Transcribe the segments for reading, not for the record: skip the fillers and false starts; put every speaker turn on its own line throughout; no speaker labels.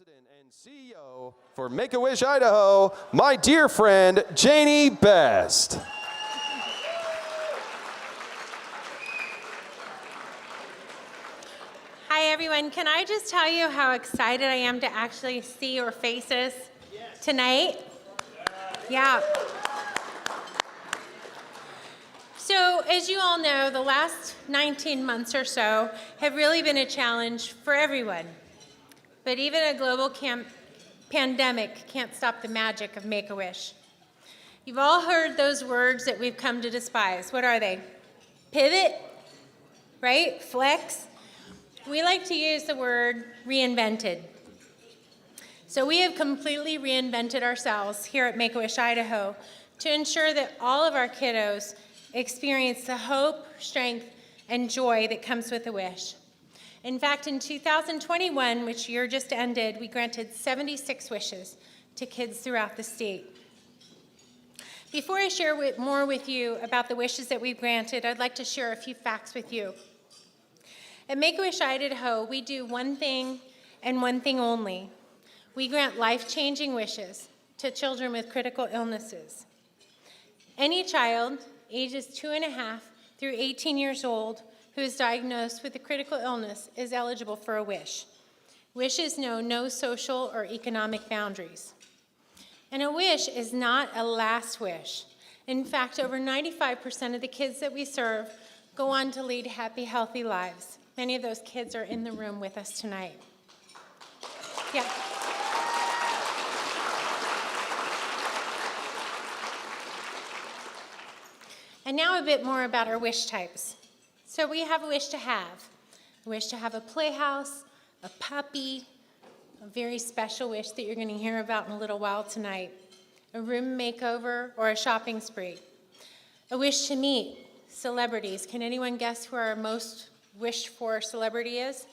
President and CEO for Make-A-Wish Idaho, my dear friend, Janie Best.
Hi everyone, can I just tell you how excited I am to actually see your faces tonight? Yeah. So as you all know, the last 19 months or so have really been a challenge for everyone. But even a global pandemic can't stop the magic of Make-A-Wish. You've all heard those words that we've come to despise. What are they? Pivot, right? Flex. We like to use the word reinvented. So we have completely reinvented ourselves here at Make-A-Wish Idaho to ensure that all of our kiddos experience the hope, strength, and joy that comes with a wish. In fact, in 2021, which year just ended, we granted 76 wishes to kids throughout the state. Before I share more with you about the wishes that we've granted, I'd like to share a few facts with you. At Make-A-Wish Idaho, we do one thing and one thing only. We grant life-changing wishes to children with critical illnesses. Any child ages 2.5 through 18 years old who is diagnosed with a critical illness is eligible for a wish. Wishes know no social or economic boundaries. And a wish is not a last wish. In fact, over 95% of the kids that we serve go on to lead happy, healthy lives. Many of those kids are in the room with us tonight. Yeah. And now a bit more about our wish types. So we have a wish to have a playhouse, a puppy, a very special wish that you're going to hear about in a little while tonight, a room makeover, or a shopping spree. A wish to meet celebrities. Can anyone guess who our most wished for celebrity is?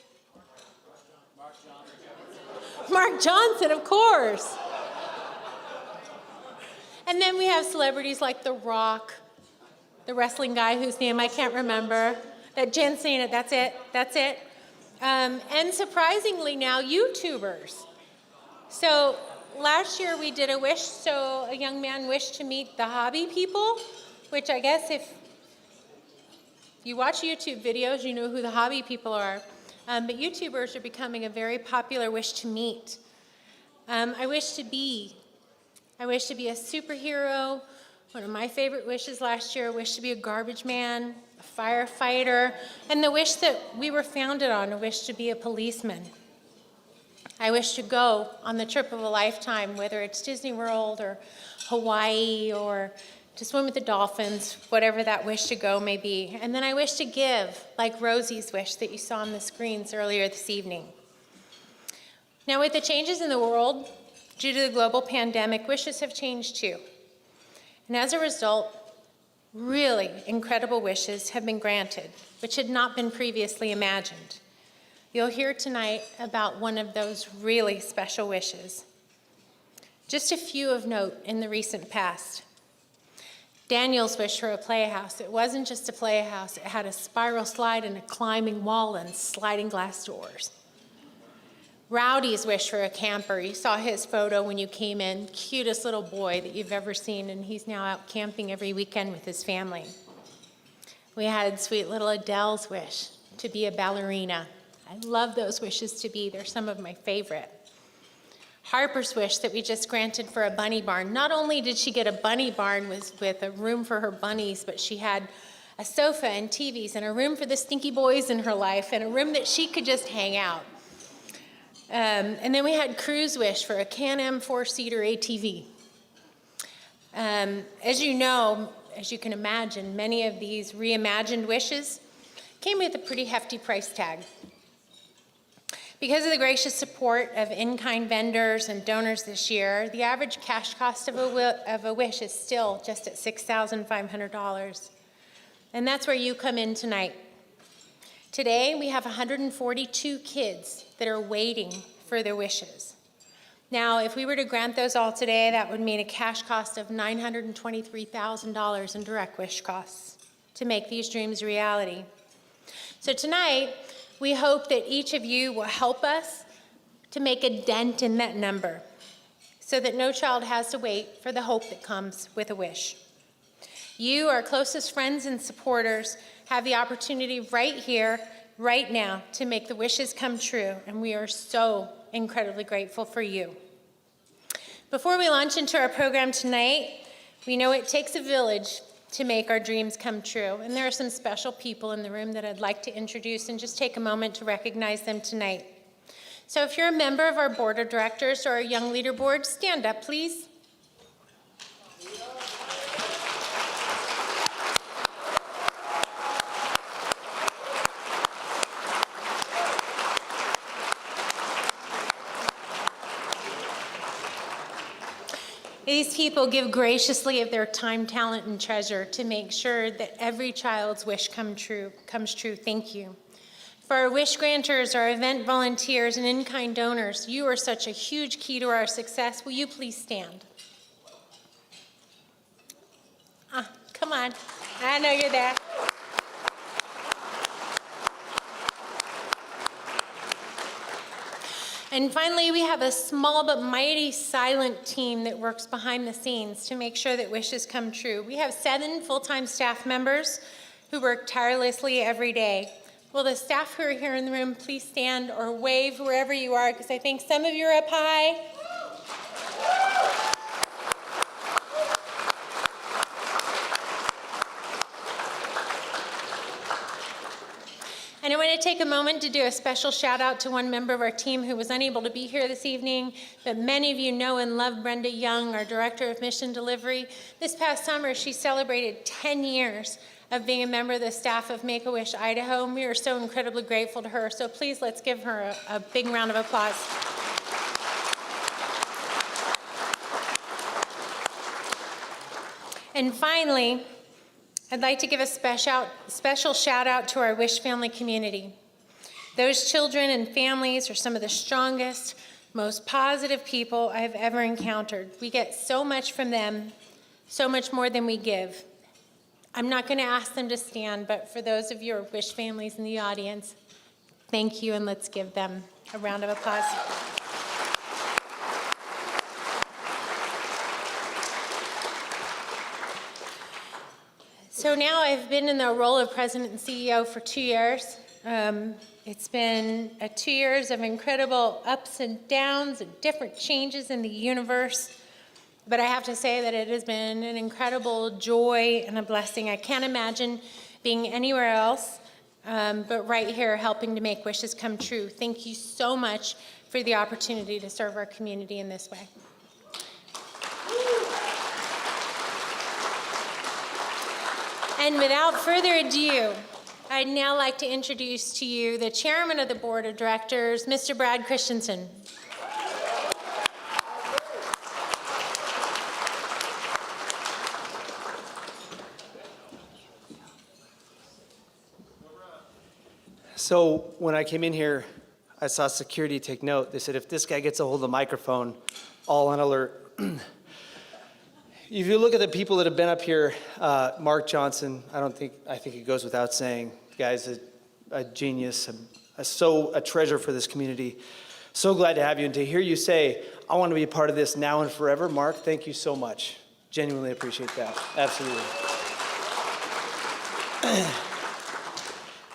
Mark Johnson, of course. And then we have celebrities like The Rock, the wrestling guy whose name I can't remember, that Jen's saying it, that's it. And surprisingly now, YouTubers. So last year we did a wish, so a young man wished to meet the hobby people, which I guess if you watch YouTube videos, you know who the hobby people are. But YouTubers are becoming a very popular wish to meet. I wish to be a superhero. One of my favorite wishes last year, I wish to be a garbage man, a firefighter, and the wish that we were founded on, a wish to be a policeman. I wish to go on the trip of a lifetime, whether it's Disney World or Hawaii or to swim with the dolphins, whatever that wish to go may be. And then I wish to give, like Rosie's wish that you saw on the screens earlier this evening. Now with the changes in the world, due to the global pandemic, wishes have changed too. And as a result, really incredible wishes have been granted, which had not been previously imagined. You'll hear tonight about one of those really special wishes. Just a few of note in the recent past. Daniel's wish for a playhouse. It wasn't just a playhouse, it had a spiral slide and a climbing wall and sliding glass doors. Rowdy's wish for a camper. You saw his photo when you came in. Cutest little boy that you've ever seen, and he's now out camping every weekend with his family. We had sweet little Adele's wish to be a ballerina. I love those wishes to be. They're some of my favorite. Harper's wish that we just granted for a bunny barn. Not only did she get a bunny barn with a room for her bunnies, but she had a sofa and TVs and a room for the stinky boys in her life and a room that she could just hang out. And then we had Crew's wish for a Can-Am 4-seater ATV. As you know, as you can imagine, many of these reimagined wishes came with a pretty hefty price tag. Because of the gracious support of in-kind vendors and donors this year, the average cash cost of a wish is still just at $6,500. And that's where you come in tonight. Today, we have 142 kids that are waiting for their wishes. Now, if we were to grant those all today, that would mean a cash cost of $923,000 in direct wish costs to make these dreams a reality. So tonight, we hope that each of you will help us to make a dent in that number so that no child has to wait for the hope that comes with a wish. You, our closest friends and supporters, have the opportunity right here, right now, to make the wishes come true, and we are so incredibly grateful for you. Before we launch into our program tonight, we know it takes a village to make our dreams come true, and there are some special people in the room that I'd like to introduce and just take a moment to recognize them tonight. So if you're a member of our board of directors or our young leader board, stand up, please. These people give graciously of their time, talent, and treasure to make sure that every child's wish comes true. Thank you. For our wish granters, our event volunteers, and in-kind donors, you are such a huge key to our success. Will you please stand? Come on. I know you're there. And finally, we have a small but mighty silent team that works behind the scenes to make sure that wishes come true. We have 7 full-time staff members who work tirelessly every day. Will the staff who are here in the room please stand or wave wherever you are, because I think some of you are up high. And I want to take a moment to do a special shout out to one member of our team who was unable to be here this evening, but many of you know and love Brenda Young, our Director of Mission Delivery. This past summer, she celebrated 10 years of being a member of the staff of Make-A-Wish Idaho, and we are so incredibly grateful to her. So please, let's give her a big round of applause. And finally, I'd like to give a special shout out to our Wish family community. Those children and families are some of the strongest, most positive people I've ever encountered. We get so much from them, so much more than we give. I'm not going to ask them to stand, but for those of your Wish families in the audience, thank you, and let's give them a round of applause. So now I've been in the role of president and CEO for 2 years. It's been 2 years of incredible ups and downs and different changes in the universe. But I have to say that it has been an incredible joy and a blessing. I can't imagine being anywhere else but right here helping to make wishes come true. Thank you so much for the opportunity to serve our community in this way. And without further ado, I'd now like to introduce to you the chairman of the board of directors, Mr. Brad Christensen.
So when I came in here, I saw security take note. They said, if this guy gets a hold of the microphone, all on alert. If you look at the people that have been up here, Mark Johnson, I think it goes without saying, the guy's a genius, a treasure for this community. So glad to have you, and to hear you say, I want to be a part of this now and forever. Mark, thank you so much. Genuinely appreciate that, absolutely.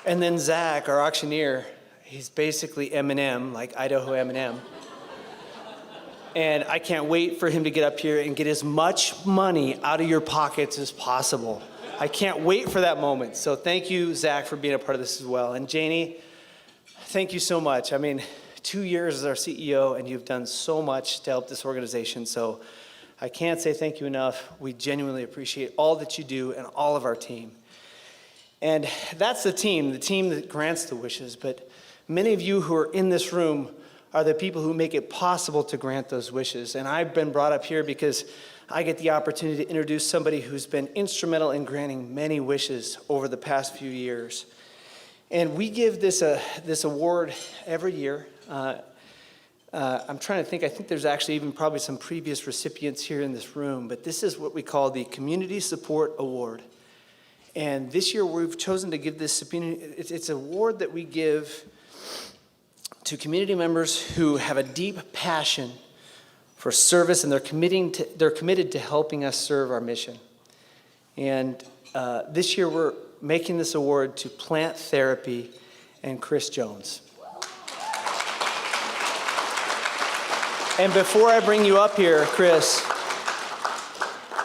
And then Zach, our auctioneer, he's basically M&M, like Idaho M&M. And I can't wait for him to get up here and get as much money out of your pockets as possible. I can't wait for that moment. So thank you, Zach, for being a part of this as well. And Janie, thank you so much. I mean, 2 years as our CEO, and you've done so much to help this organization. So I can't say thank you enough. We genuinely appreciate all that you do and all of our team. And that's the team that grants the wishes. But many of you who are in this room are the people who make it possible to grant those wishes. And I've been brought up here because I get the opportunity to introduce somebody who's been instrumental in granting many wishes over the past few years. And we give this award every year. I'm trying to think, I think there's actually even probably some previous recipients here in this room, but this is what we call the Community Support Award. And this year we've chosen to give this, it's an award that we give to community members who have a deep passion for service, and they're committed to helping us serve our mission. And this year we're making this award to Plant Therapy and Chris Jones. And before I bring you up here, Chris,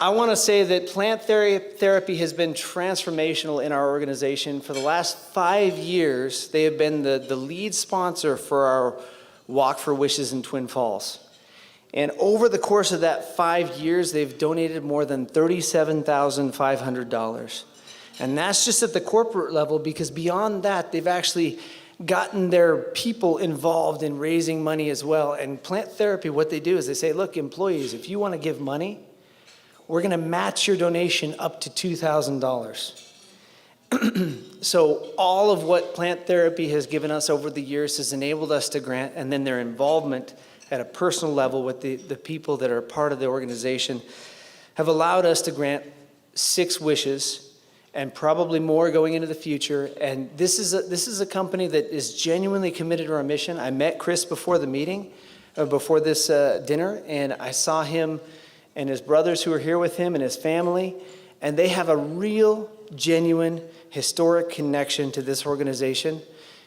I want to say that Plant Therapy has been transformational in our organization. For the last 5 years, they have been the lead sponsor for our Walk for Wishes in Twin Falls. And over the course of that 5 years, they've donated more than $37,500. And that's just at the corporate level, because beyond that, they've actually gotten their people involved in raising money as well. And Plant Therapy, what they do is they say, look, employees, if you want to give money, we're going to match your donation up to $2,000. So all of what Plant Therapy has given us over the years has enabled us to grant, and then their involvement at a personal level with the people that are part of the organization have allowed us to grant 6 wishes, and probably more going into the future. And this is a company that is genuinely committed to our mission. I met Chris before the meeting, before this dinner, and I saw him and his brothers who are here with him and his family, and they have a real, genuine, historic connection to this organization.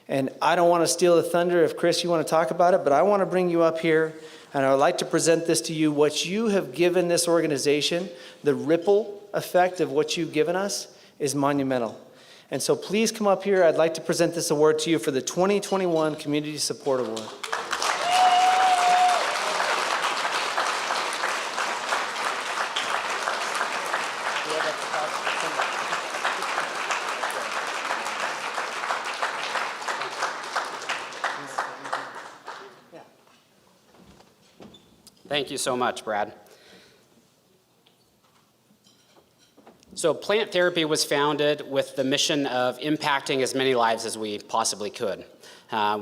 And I don't want to steal the thunder if, Chris, you want to talk about it, but I want to bring you up here, and I would like to present this to you. What you have given this organization, the ripple effect of what you've given us, is monumental. And so please come up here. I'd like to present this award to you for the 2021 Community Support Award.
Thank you so much, Brad. So Plant Therapy was founded with the mission of impacting as many lives as we possibly could.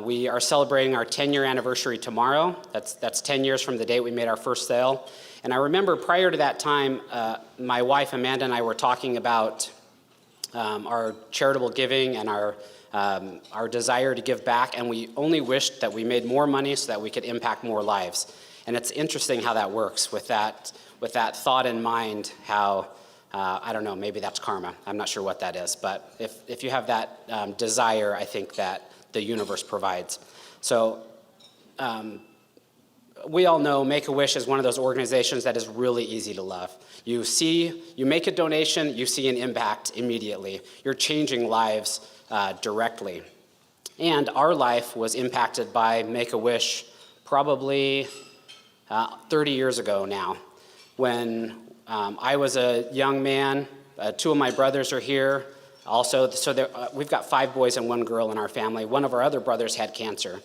We are celebrating our 10-year anniversary tomorrow. That's 10 years from the date we made our first sale. And I remember prior to that time, my wife Amanda and I were talking about our charitable giving and our desire to give back, and we only wished that we made more money so that we could impact more lives. And it's interesting how that works with that thought in mind, how I don't know, maybe that's karma. I'm not sure what that is. But if you have that desire, I think that the universe provides. So we all know Make-A-Wish is one of those organizations that is really easy to love. You make a donation, you see an impact immediately. You're changing lives directly. And our life was impacted by Make-A-Wish probably 30 years ago now, when I was a young man. 2 of my brothers are here. Also, so we've got 5 boys and 1 girl in our family. One of our other brothers had cancer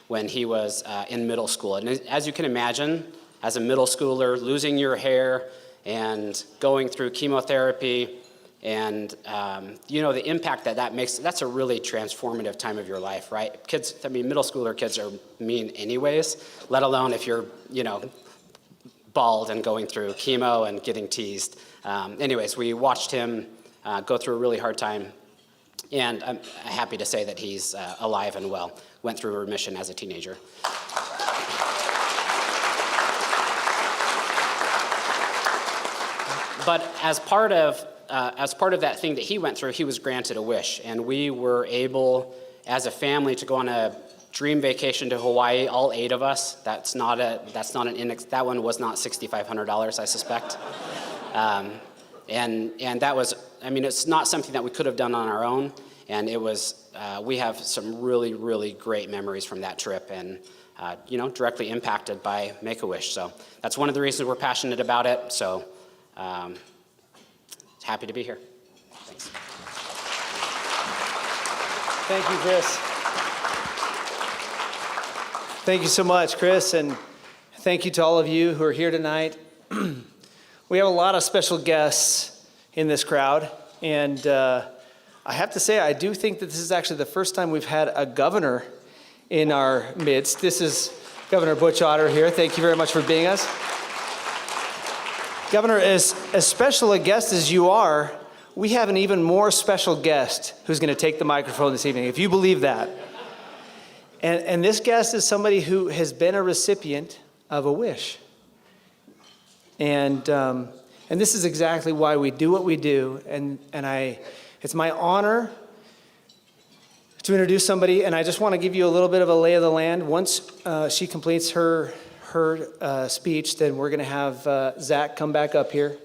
when he was in middle school. And as you can imagine, as a middle schooler, losing your hair and going through chemotherapy and the impact that makes, that's a really transformative time of your life, right? Kids, middle schooler kids are mean anyways, let alone if you're, bald and going through chemo and getting teased. Anyways, we watched him go through a really hard time, and I'm happy to say that he's alive and well. Went through remission as a teenager. But as part of that thing that he went through, he was granted a wish, and we were able, as a family, to go on a dream vacation to Hawaii, all 8 of us. That one was not $6,500, I suspect. And that was, it's not something that we could have done on our own. And it was, we have some really, really great memories from that trip, and directly impacted by Make-A-Wish. So that's one of the reasons we're passionate about it. So happy to be here. Thanks.
Thank you, Chris. Thank you so much, Chris, and thank you to all of you who are here tonight. We have a lot of special guests in this crowd, and I have to say, I do think that this is actually the first time we've had a governor in our midst. This is Governor Butch Otter here. Thank you very much for being us. Governor, as special a guest as you are, we have an even more special guest who's going to take the microphone this evening, if you believe that. And this guest is somebody who has been a recipient of a wish. And this is exactly why we do what we do. And it's my honor to introduce somebody, and I just want to give you a little bit of a lay of the land. Once she completes her speech, then we're going to have Zach come back up here.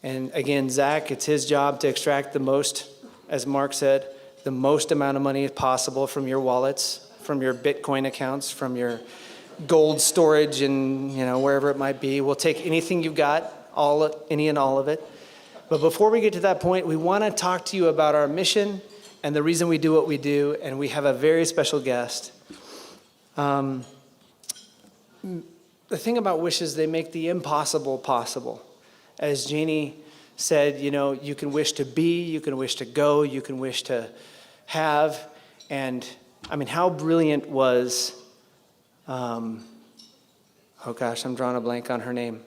And again, Zach, it's his job to extract the most, as Mark said, the most amount of money possible from your wallets, from your Bitcoin accounts, from your gold storage, and wherever it might be. We'll take anything you've got, any and all of it. But before we get to that point, we want to talk to you about our mission and the reason we do what we do, and we have a very special guest. The thing about wishes, they make the impossible possible. As Jeannie said, you can wish to be, you can wish to go, you can wish to have. And I mean, how brilliant was, oh gosh, I'm drawing a blank on her name.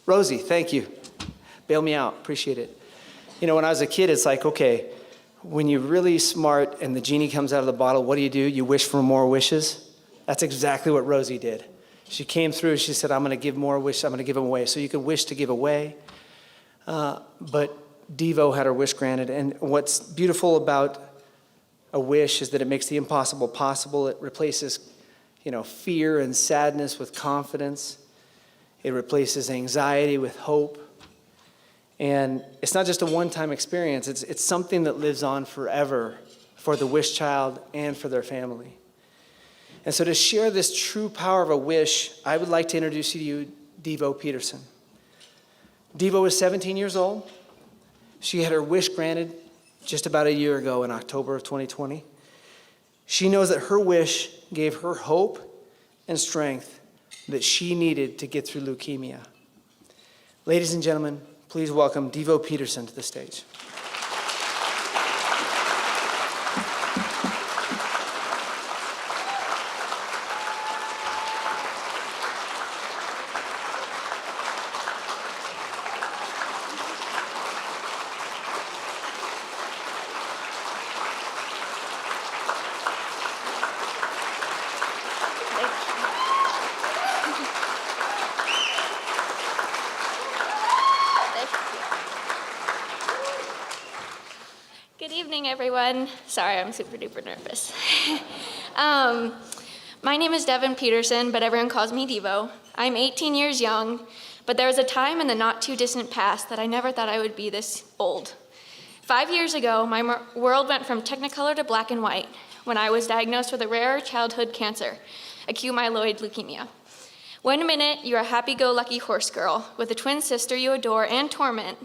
Rosie, thank you. Bail me out, appreciate it. When I was a kid, it's like, okay, when you're really smart and the genie comes out of the bottle, what do? You wish for more wishes. That's exactly what Rosie did. She came through, she said, I'm going to give more wishes, I'm going to give them away. So you could wish to give away. But Devo had her wish granted. And what's beautiful about a wish is that it makes the impossible possible. It replaces, fear and sadness with confidence. It replaces anxiety with hope. And it's not just a one-time experience. It's something that lives on forever for the wish child and for their family. And so to share this true power of a wish, I would like to introduce you to Devo Peterson. Devo is 17 years old. She had her wish granted just about a year ago in October of 2020. She knows that her wish gave her hope and strength that she needed to get through leukemia. Ladies and gentlemen, please welcome Devo Peterson to the stage.
Good evening, everyone. Sorry, I'm super duper nervous. My name is Devin Peterson, but everyone calls me Devo. I'm 18 years young, but there was a time in the not too distant past that I never thought I would be this old. 5 years ago, my world went from technicolor to black and white when I was diagnosed with a rare childhood cancer, acute myeloid leukemia. 1 minute, you're a happy-go-lucky horse girl with a twin sister you adore and torment,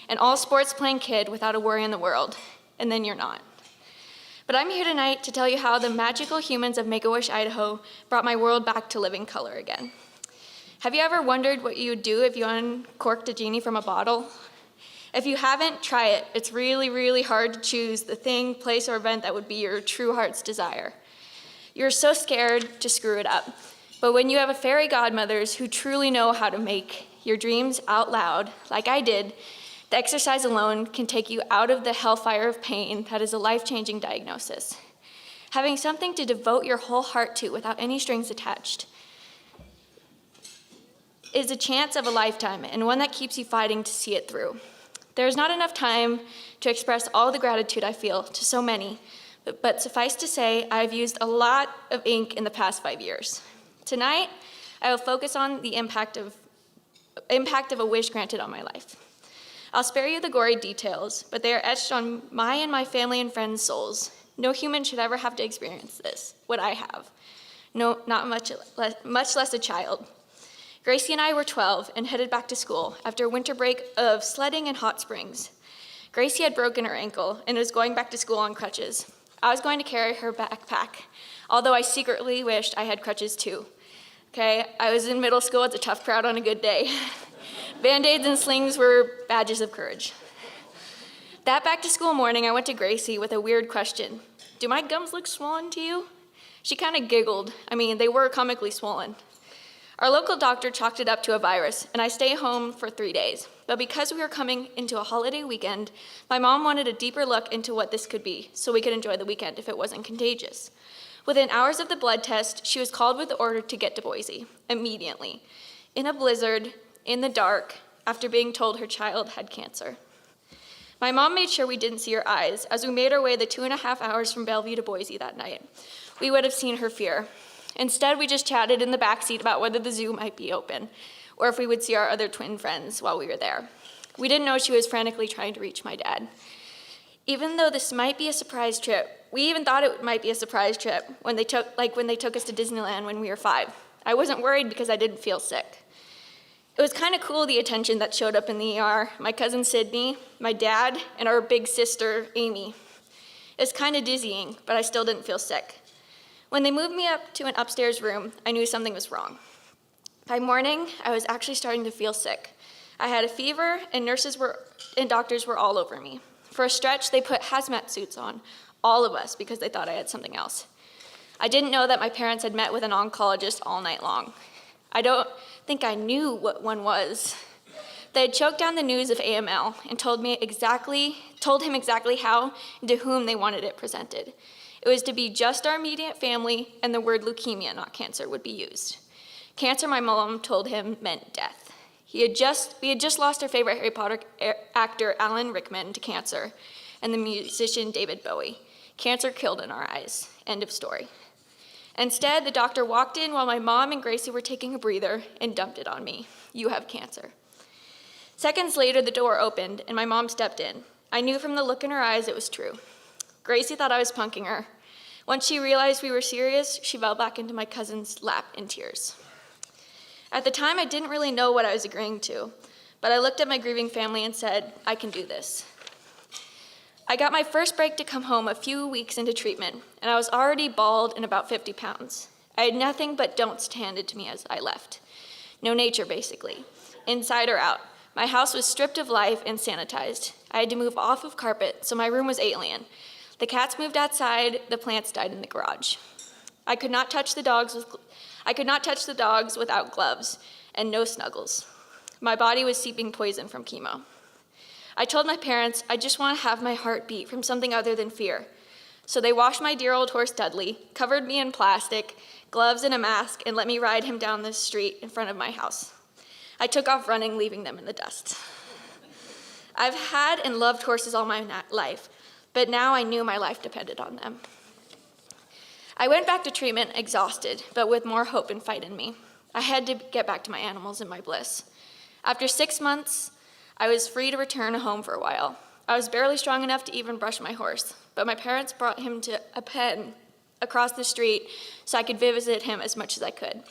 an all-sports-playing kid without a worry in the world, and then you're not. But I'm here tonight to tell you how the magical humans of Make-A-Wish Idaho brought my world back to living color again. Have you ever wondered what you would do if you uncorked a genie from a bottle? If you haven't, try it. It's really, really hard to choose the thing, place, or event that would be your true heart's desire. You're so scared to screw it up. But when you have a fairy godmothers who truly know how to make your dreams out loud, like I did, the exercise alone can take you out of the hellfire of pain that is a life-changing diagnosis. Having something to devote your whole heart to without any strings attached is a chance of a lifetime and one that keeps you fighting to see it through. There's not enough time to express all the gratitude I feel to so many, but suffice to say, I've used a lot of ink in the past 5 years. Tonight, I will focus on the impact of a wish granted on my life. I'll spare you the gory details, but they are etched on my and my family and friends' souls. No human should ever have to experience this, what I have. No, not much less a child. Gracie and I were 12 and headed back to school after a winter break of sledding in Hot Springs. Gracie had broken her ankle and was going back to school on crutches. I was going to carry her backpack, although I secretly wished I had crutches too. Okay, I was in middle school, it's a tough crowd on a good day. Band-Aids and slings were badges of courage. That back-to-school morning, I went to Gracie with a weird question. Do my gums look swollen to you? She kind of giggled. I mean, they were comically swollen. Our local doctor chalked it up to a virus, and I stayed home for 3 days. But because we were coming into a holiday weekend, my mom wanted a deeper look into what this could be, so we could enjoy the weekend if it wasn't contagious. Within hours of the blood test, she was called with the order to get to Boise, immediately, in a blizzard, in the dark, after being told her child had cancer. My mom made sure we didn't see her eyes as we made our way the 2.5 hours from Bellevue to Boise that night. We would have seen her fear. Instead, we just chatted in the backseat about whether the zoo might be open, or if we would see our other twin friends while we were there. We didn't know she was frantically trying to reach my dad. Even though this might be a surprise trip, we even thought it might be a surprise trip when they took us to Disneyland when we were 5. I wasn't worried because I didn't feel sick. It was kind of cool, the attention that showed up in the ER. My cousin Sydney, my dad, and our big sister, Amy. It was kind of dizzying, but I still didn't feel sick. When they moved me up to an upstairs room, I knew something was wrong. By morning, I was actually starting to feel sick. I had a fever, and nurses and doctors were all over me. For a stretch, they put hazmat suits on, all of us, because they thought I had something else. I didn't know that my parents had met with an oncologist all night long. I don't think I knew what one was. They had choked down the news of AML and told him exactly how and to whom they wanted it presented. It was to be just our immediate family, and the word leukemia, not cancer, would be used. Cancer, my mom told him, meant death. We had just lost our favorite Harry Potter actor, Alan Rickman, to cancer, and the musician David Bowie. Cancer killed in our eyes. End of story. Instead, the doctor walked in while my mom and Gracie were taking a breather and dumped it on me. You have cancer. Seconds later, the door opened, and my mom stepped in. I knew from the look in her eyes it was true. Gracie thought I was punking her. Once she realized we were serious, she fell back into my cousin's lap in tears. At the time, I didn't really know what I was agreeing to, but I looked at my grieving family and said, I can do this. I got my first break to come home a few weeks into treatment, and I was already bald and about 50 pounds. I had nothing but don'ts handed to me as I left. No nature, basically. Inside or out. My house was stripped of life and sanitized. I had to move off of carpet, so my room was alien. The cats moved outside, the plants died in the garage. I could not touch the dogs without gloves, and no snuggles. My body was seeping poison from chemo. I told my parents I just want to have my heart beat from something other than fear. So they washed my dear old horse Dudley, covered me in plastic, gloves and a mask, and let me ride him down the street in front of my house. I took off running, leaving them in the dust. I've had and loved horses all my life, but now I knew my life depended on them. I went back to treatment exhausted, but with more hope and fight in me. I had to get back to my animals and my bliss. After 6 months, I was free to return home for a while. I was barely strong enough to even brush my horse, but my parents brought him to a pen across the street so I could visit him as much as I could.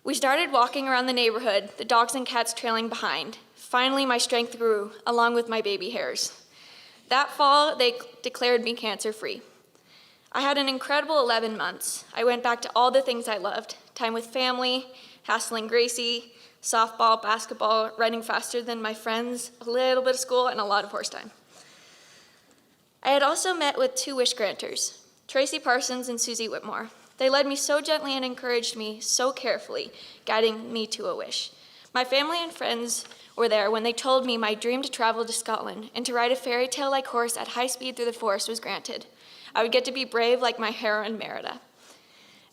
We started walking around the neighborhood, the dogs and cats trailing behind. Finally, my strength grew, along with my baby hairs. That fall, they declared me cancer-free. I had an incredible 11 months. I went back to all the things I loved: time with family, hassling Gracie, softball, basketball, running faster than my friends, a little bit of school, and a lot of horse time. I had also met with 2 wish granters, Tracy Parsons and Susie Whitmore. They led me so gently and encouraged me so carefully, guiding me to a wish. My family and friends were there when they told me my dream to travel to Scotland and to ride a fairy tale-like horse at high speed through the forest was granted. I would get to be brave like my heroine Merida.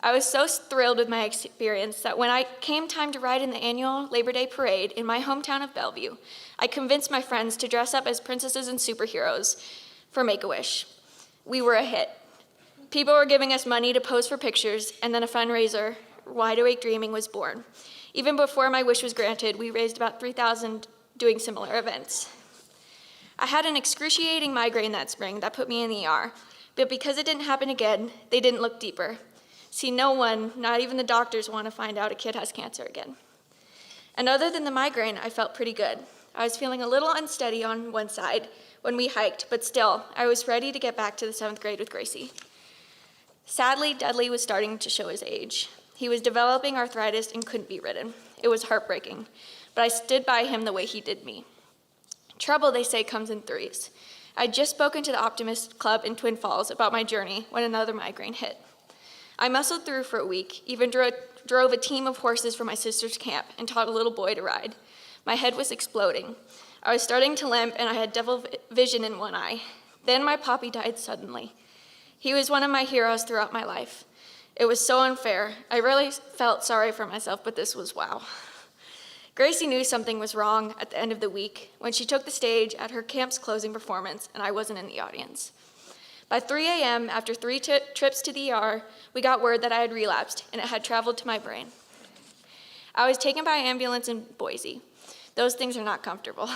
I was so thrilled with my experience that when I came time to ride in the annual Labor Day parade in my hometown of Bellevue, I convinced my friends to dress up as princesses and superheroes for Make-A-Wish. We were a hit. People were giving us money to pose for pictures, and then a fundraiser, Wide Awake Dreaming, was born. Even before my wish was granted, we raised about $3,000 doing similar events. I had an excruciating migraine that spring that put me in the ER, but because it didn't happen again, they didn't look deeper. See, no one, not even the doctors, want to find out a kid has cancer again. And other than the migraine, I felt pretty good. I was feeling a little unsteady on one side when we hiked, but still, I was ready to get back to the 7th grade with Gracie. Sadly, Dudley was starting to show his age. He was developing arthritis and couldn't be ridden. It was heartbreaking, but I stood by him the way he did me. Trouble, they say, comes in threes. I'd just spoken to the Optimist Club in Twin Falls about my journey when another migraine hit. I muscled through for a week, even drove a team of horses from my sister's camp and taught a little boy to ride. My head was exploding. I was starting to limp, and I had double vision in one eye. Then my poppy died suddenly. He was one of my heroes throughout my life. It was so unfair. I really felt sorry for myself, but this was wow. Gracie knew something was wrong at the end of the week when she took the stage at her camp's closing performance, and I wasn't in the audience. By 3 a.m., after 3 trips to the ER, we got word that I had relapsed, and it had traveled to my brain. I was taken by ambulance in Boise. Those things are not comfortable.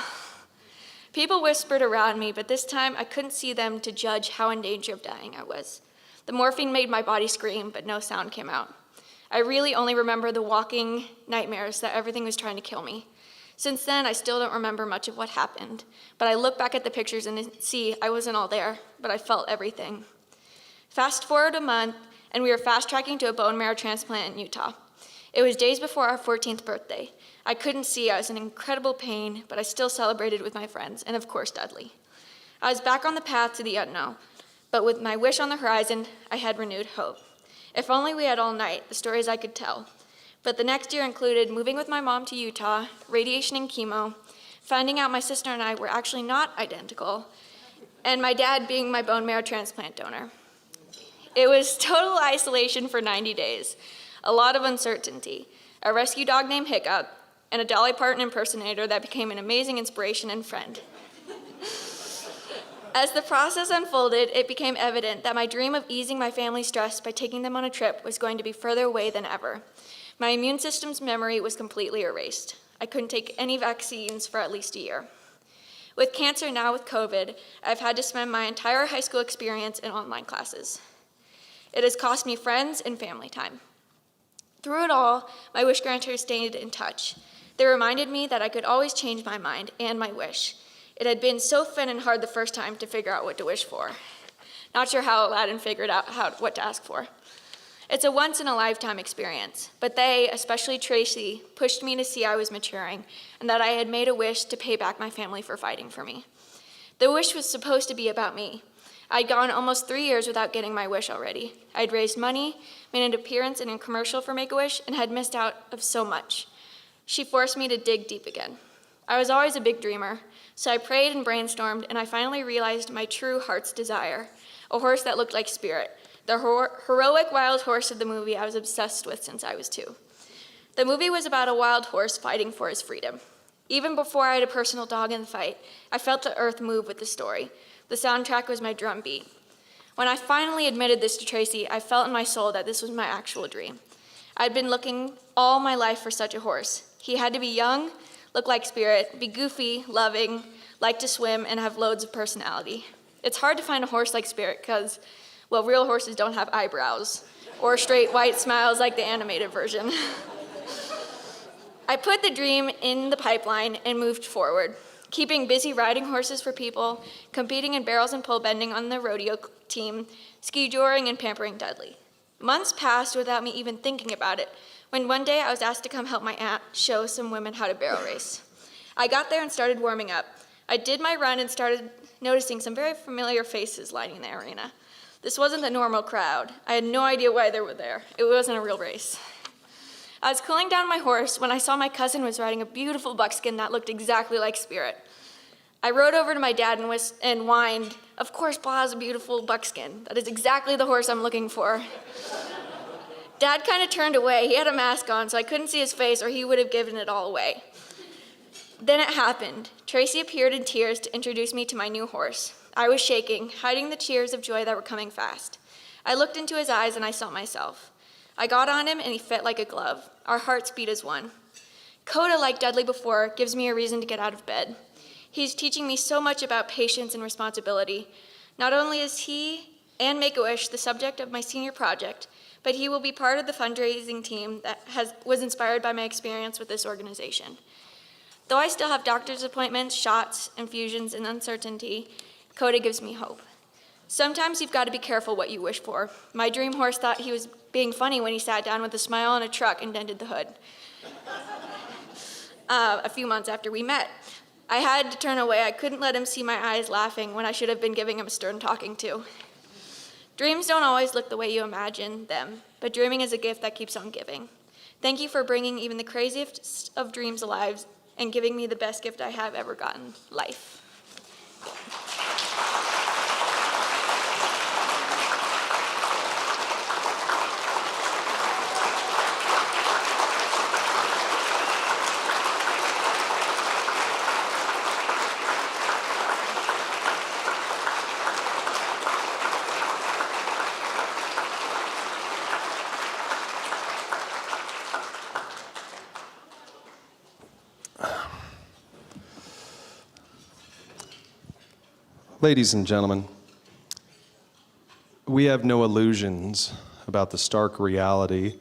People whispered around me, but this time I couldn't see them to judge how in danger of dying I was. The morphine made my body scream, but no sound came out. I really only remember the walking nightmares that everything was trying to kill me. Since then, I still don't remember much of what happened, but I look back at the pictures and see I wasn't all there, but I felt everything. Fast forward a month, and we were fast-tracking to a bone marrow transplant in Utah. It was days before our 14th birthday. I couldn't see, I was in incredible pain, but I still celebrated with my friends, and of course Dudley. I was back on the path to the unknown, but with my wish on the horizon, I had renewed hope. If only we had all night, the stories I could tell. But the next year included moving with my mom to Utah, radiation and chemo, finding out my sister and I were actually not identical, and my dad being my bone marrow transplant donor. It was total isolation for 90 days, a lot of uncertainty, a rescue dog named Hiccup, and a Dolly Parton impersonator that became an amazing inspiration and friend. As the process unfolded, it became evident that my dream of easing my family's stress by taking them on a trip was going to be further away than ever. My immune system's memory was completely erased. I couldn't take any vaccines for at least a year. With cancer, now with COVID, I've had to spend my entire high school experience in online classes. It has cost me friends and family time. Through it all, my wish granters stayed in touch. They reminded me that I could always change my mind and my wish. It had been so thin and hard the first time to figure out what to wish for. Not sure how Aladdin figured out what to ask for. It's a once-in-a-lifetime experience, but they, especially Tracy, pushed me to see I was maturing and that I had made a wish to pay back my family for fighting for me. The wish was supposed to be about me. I'd gone almost 3 years without getting my wish already. I'd raised money, made an appearance in a commercial for Make-A-Wish, and had missed out of so much. She forced me to dig deep again. I was always a big dreamer, so I prayed and brainstormed, and I finally realized my true heart's desire, a horse that looked like Spirit, the heroic wild horse of the movie I was obsessed with since I was 2. The movie was about a wild horse fighting for his freedom. Even before I had a personal dog in the fight, I felt the earth move with the story. The soundtrack was my drum beat. When I finally admitted this to Tracy, I felt in my soul that this was my actual dream. I'd been looking all my life for such a horse. He had to be young, look like Spirit, be goofy, loving, like to swim, and have loads of personality. It's hard to find a horse like Spirit because, well, real horses don't have eyebrows or straight white smiles like the animated version. I put the dream in the pipeline and moved forward, keeping busy riding horses for people, competing in barrels and pole bending on the rodeo team, ski joring, and pampering Dudley. Months passed without me even thinking about it, when one day I was asked to come help my aunt show some women how to barrel race. I got there and started warming up. I did my run and started noticing some very familiar faces lining the arena. This wasn't the normal crowd. I had no idea why they were there. It wasn't a real race. I was cooling down my horse when I saw my cousin was riding a beautiful buckskin that looked exactly like Spirit. I rode over to my dad and whined, "Of course, Pa has a beautiful buckskin. That is exactly the horse I'm looking for." Dad kind of turned away. He had a mask on, so I couldn't see his face or he would have given it all away. Then it happened. Tracy appeared in tears to introduce me to my new horse. I was shaking, hiding the tears of joy that were coming fast. I looked into his eyes and I saw myself. I got on him and he fit like a glove. Our hearts beat as one. Coda, like Dudley before, gives me a reason to get out of bed. He's teaching me so much about patience and responsibility. Not only is he and Make-A-Wish the subject of my senior project, but he will be part of the fundraising team that was inspired by my experience with this organization. Though I still have doctor's appointments, shots, infusions, and uncertainty, Coda gives me hope. Sometimes you've got to be careful what you wish for. My dream horse thought he was being funny when he sat down with a smile on a truck and dented the hood. A few months after we met. I had to turn away. I couldn't let him see my eyes laughing when I should have been giving him a stern talking to. Dreams don't always look the way you imagine them, but dreaming is a gift that keeps on giving. Thank you for bringing even the craziest of dreams alive and giving me the best gift I have ever gotten, life.
Ladies and gentlemen, we have no illusions about the stark reality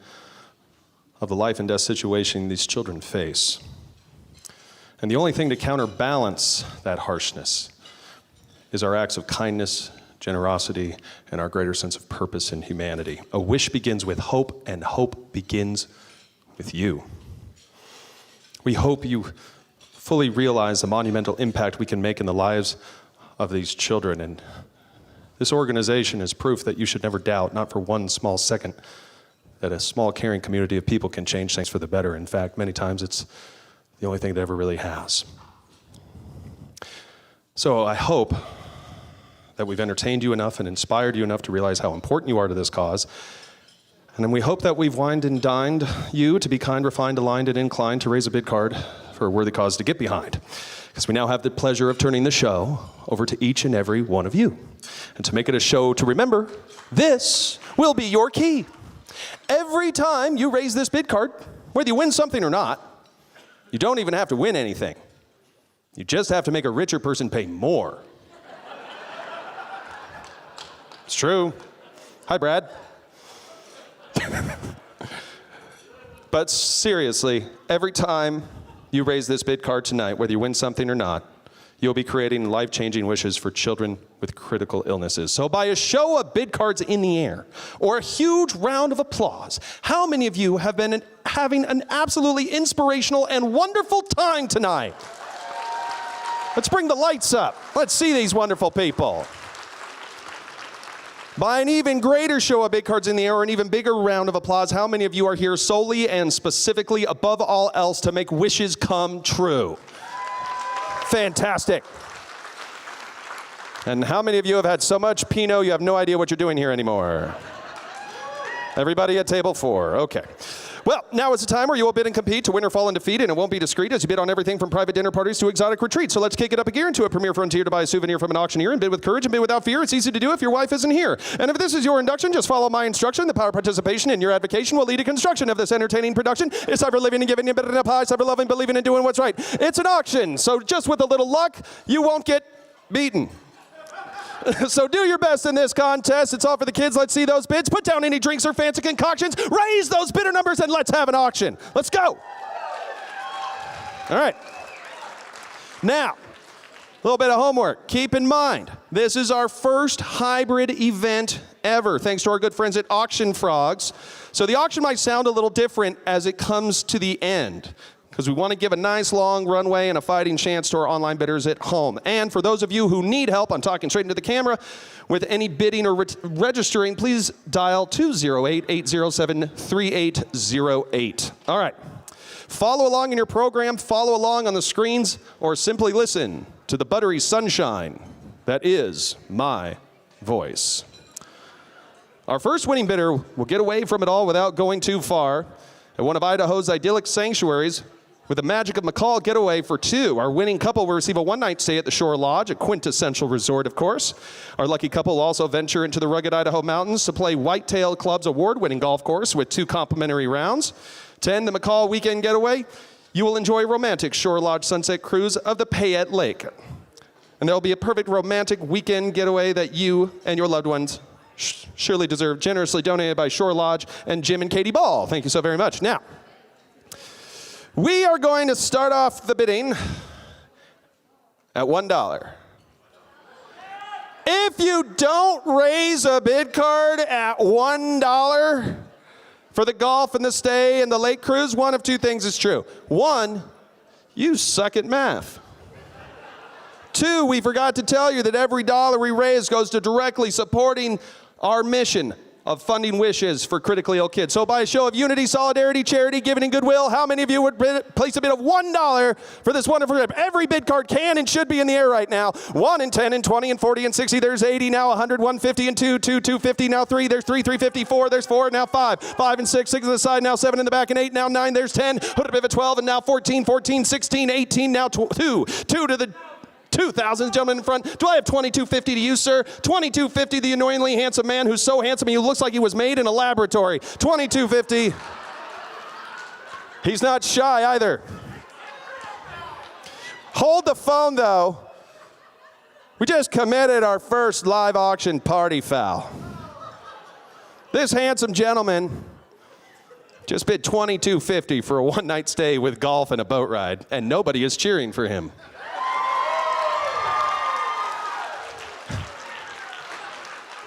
of the life and death situation these children face. And the only thing to counterbalance that harshness is our acts of kindness, generosity, and our greater sense of purpose and humanity. A wish begins with hope, and hope begins with you. We hope you fully realize the monumental impact we can make in the lives of these children, and this organization is proof that you should never doubt, not for one small second, that a small caring community of people can change things for the better. In fact, many times it's the only thing it ever really has. So I hope that we've entertained you enough and inspired you enough to realize how important you are to this cause. And then we hope that we've wined and dined you to be kind, refined, aligned, and inclined to raise a bid card for a worthy cause to get behind. Because we now have the pleasure of turning the show over to each and every one of you. And to make it a show to remember, this will be your key. Every time you raise this bid card, whether you win something or not, you don't even have to win anything. You just have to make a richer person pay more. It's true. Hi, Brad. But seriously, every time you raise this bid card tonight, whether you win something or not, you'll be creating life-changing wishes for children with critical illnesses. So by a show of bid cards in the air, or a huge round of applause, how many of you have been having an absolutely inspirational and wonderful time tonight? Let's bring the lights up. Let's see these wonderful people. By an even greater show of bid cards in the air, or an even bigger round of applause, how many of you are here solely and specifically, above all else, to make wishes come true? Fantastic. And how many of you have had so much Pinot you have no idea what you're doing here anymore? Everybody at table 4, okay. Well, now is the time where you will bid and compete to win or fall in defeat, and it won't be discreet as you bid on everything from private dinner parties to exotic retreats. So let's kick it up a gear into a premier frontier to buy a souvenir from an auctioneer and bid with courage and bid without fear. It's easy to do if your wife isn't here. And if this is your induction, just follow my instruction. The power of participation in your advocation will lead to construction of this entertaining production. It's time for living and giving and bidding up high. It's time for loving, believing, and doing what's right. It's an auction, so just with a little luck, you won't get beaten. So do your best in this contest. It's all for the kids. Let's see those bids. Put down any drinks or fancy concoctions. Raise those bidder numbers and let's have an auction. Let's go. All right. Now, a little bit of homework. Keep in mind, this is our first hybrid event ever, thanks to our good friends at Auction Frogs. So the auction might sound a little different as it comes to the end, because we want to give a nice long runway and a fighting chance to our online bidders at home. And for those of you who need help, I'm talking straight into the camera, with any bidding or registering, please dial 208-807-3808. All right. Follow along in your program, follow along on the screens, or simply listen to the buttery sunshine that is my voice. Our first winning bidder will get away from it all without going too far at one of Idaho's idyllic sanctuaries with the magic of McCall getaway for 2. Our winning couple will receive a one-night stay at the Shore Lodge, a quintessential resort, of course. Our lucky couple will also venture into the rugged Idaho mountains to play Whitetail Club's award-winning golf course with 2 complimentary rounds. To end the McCall weekend getaway, you will enjoy a romantic Shore Lodge sunset cruise of the Payette Lake. And there will be a perfect romantic weekend getaway that you and your loved ones surely deserve, generously donated by Shore Lodge and Jim and Katie Ball. Thank you so very much. Now, we are going to start off the bidding at $1. If you don't raise a bid card at $1 for the golf and the stay and the lake cruise, one of 2 things is true. 1, you suck at math. 2, we forgot to tell you that every dollar we raise goes to directly supporting our mission of funding wishes for critically ill kids. So by a show of unity, solidarity, charity, giving, and goodwill, how many of you would place a bid of $1 for this wonderful trip? Every bid card can and should be in the air right now. 1 and 10 and 20 and 40 and 60. There's 80 now, 100, 150 and 2, 250 now 3. There's 3, 350, 4. There's 4 now 5. 5 and 6, 6 on the side now 7 in the back and 8 now 9. There's 10. Put a bid of 12 and now 14, 14, 16, 18 now 2. 2 to the 2,000, gentlemen in front. Do I have $22.50 to you, sir? $22.50, the annoyingly handsome man who's so handsome he looks like he was made in a laboratory. $22.50. He's not shy either. Hold the phone, though. We just committed our first live auction party foul. This handsome gentleman just bid $22.50 for a one-night stay with golf and a boat ride, and nobody is cheering for him.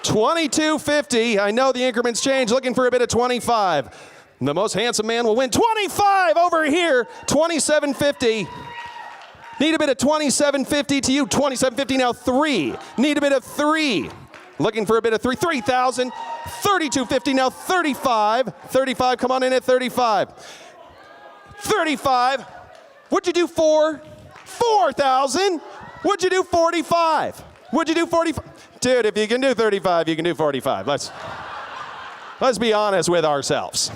$22.50. I know the increments change. Looking for a bid of 25. The most handsome man will win 25 over here. $27.50. Need a bid of $27.50 to you. $27.50 now 3. Need a bid of 3. Looking for a bid of 3. 3,000. $32.50 now 35. 35. Come on in at 35. 35. What'd you do for? 4,000. What'd you do 45? What'd you do 45? Dude, if you can do 35, you can do 45. Let's be honest with ourselves.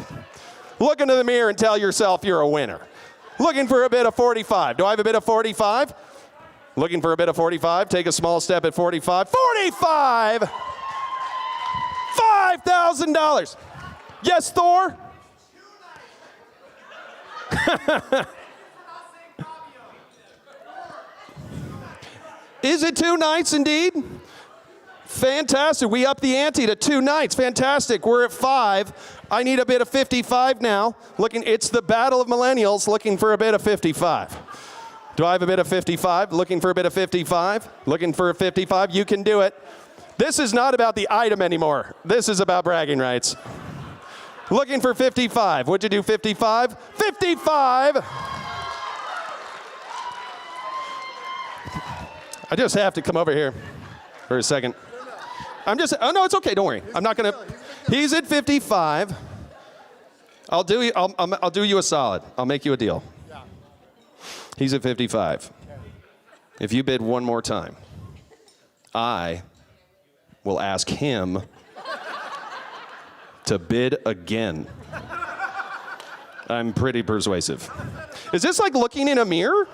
Look into the mirror and tell yourself you're a winner. Looking for a bid of 45. Do I have a bid of 45? Looking for a bid of 45. Take a small step at 45. 45! $5,000. Yes, Thor? Is it 2 nights indeed? Fantastic. We up the ante to 2 nights. Fantastic. We're at 5. I need a bid of 55 now. It's the battle of millennials. Looking for a bid of 55. Do I have a bid of 55? Looking for a bid of 55. Looking for a 55. You can do it. This is not about the item anymore. This is about bragging rights. Looking for 55. What'd you do, 55? 55! I just have to come over here for a second. Oh no, it's okay, don't worry. I'm not gonna, he's at 55. I'll do you a solid. I'll make you a deal. He's at 55. If you bid one more time, I will ask him to bid again. I'm pretty persuasive. Is this like looking in a mirror?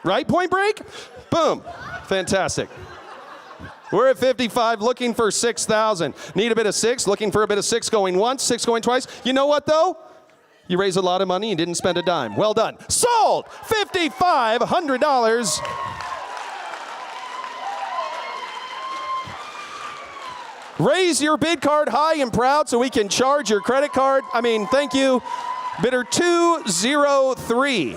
Right, Point Break? Boom. Fantastic. We're at 55, looking for 6,000. Need a bit of 6, looking for a bit of 6 going once, 6 going twice. You know what, though? You raised a lot of money and didn't spend a dime. Well done. Sold! $5,500. Raise your bid card high and proud so we can charge your credit card. Thank you. Bidder 203.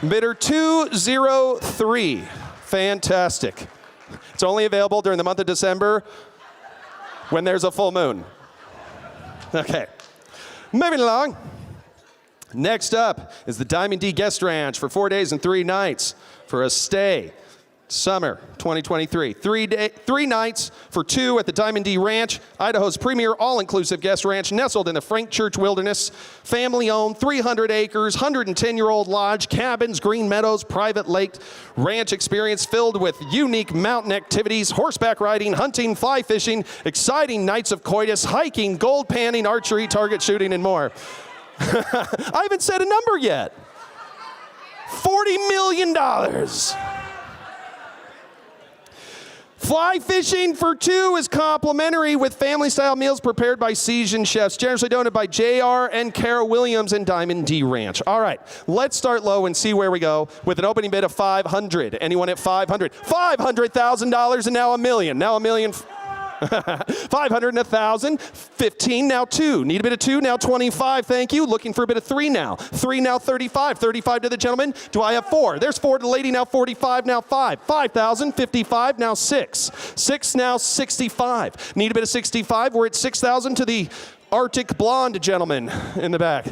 Bidder 203. Fantastic. It's only available during the month of December when there's a full moon. Okay. Moving along. Next up is the Diamond D Guest Ranch for 4 days and 3 nights for a stay. Summer 2023. 3 nights for 2 at the Diamond D Ranch, Idaho's premier all-inclusive guest ranch nestled in the Frank Church Wilderness. Family-owned, 300 acres, 110-year-old lodge, cabins, green meadows, private lake, ranch experience filled with unique mountain activities, horseback riding, hunting, fly fishing, exciting nights of coitus, hiking, gold panning, archery, target shooting, and more. I haven't said a number yet. $40 million. Fly fishing for 2 is complimentary with family-style meals prepared by seasoned chefs, generously donated by JR and Kara Williams and Diamond D Ranch. All right, let's start low and see where we go with an opening bid of 500. Anyone at 500? $500,000 and now $1 million. Now $1 million. 500 and 1,000. 15 now 2. Need a bit of 2 now 25. Thank you. Looking for a bit of 3 now. 3 now 35. 35 to the gentleman. Do I have 4? There's 4 to the lady now 45 now 5. 5,000. 55 now 6. 6 now 65. Need a bit of 65. We're at 6,000 to the Arctic blonde gentleman in the back.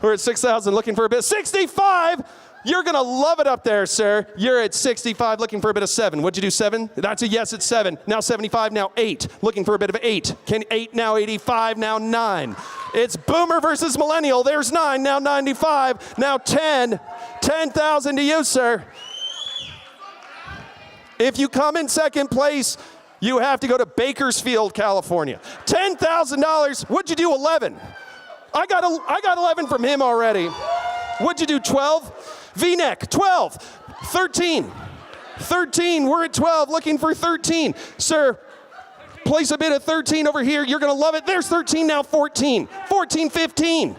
We're at 6,000 looking for a bit. 65. You're going to love it up there, sir. You're at 65, looking for a bit of 7. What'd you do, 7? That's a yes, it's 7. Now 75, now 8. Looking for a bit of 8. 8 now 85, now 9. It's boomer versus millennial. There's 9, now 95, now 10. 10,000 to you, sir. If you come in second place, you have to go to Bakersfield, California. $10,000. What'd you do, 11? I got 11 from him already. What'd you do, 12? V-neck, 12. 13. 13, we're at 12, looking for 13. Sir, place a bid at 13 over here. You're going to love it. There's 13, now 14. 14, 15.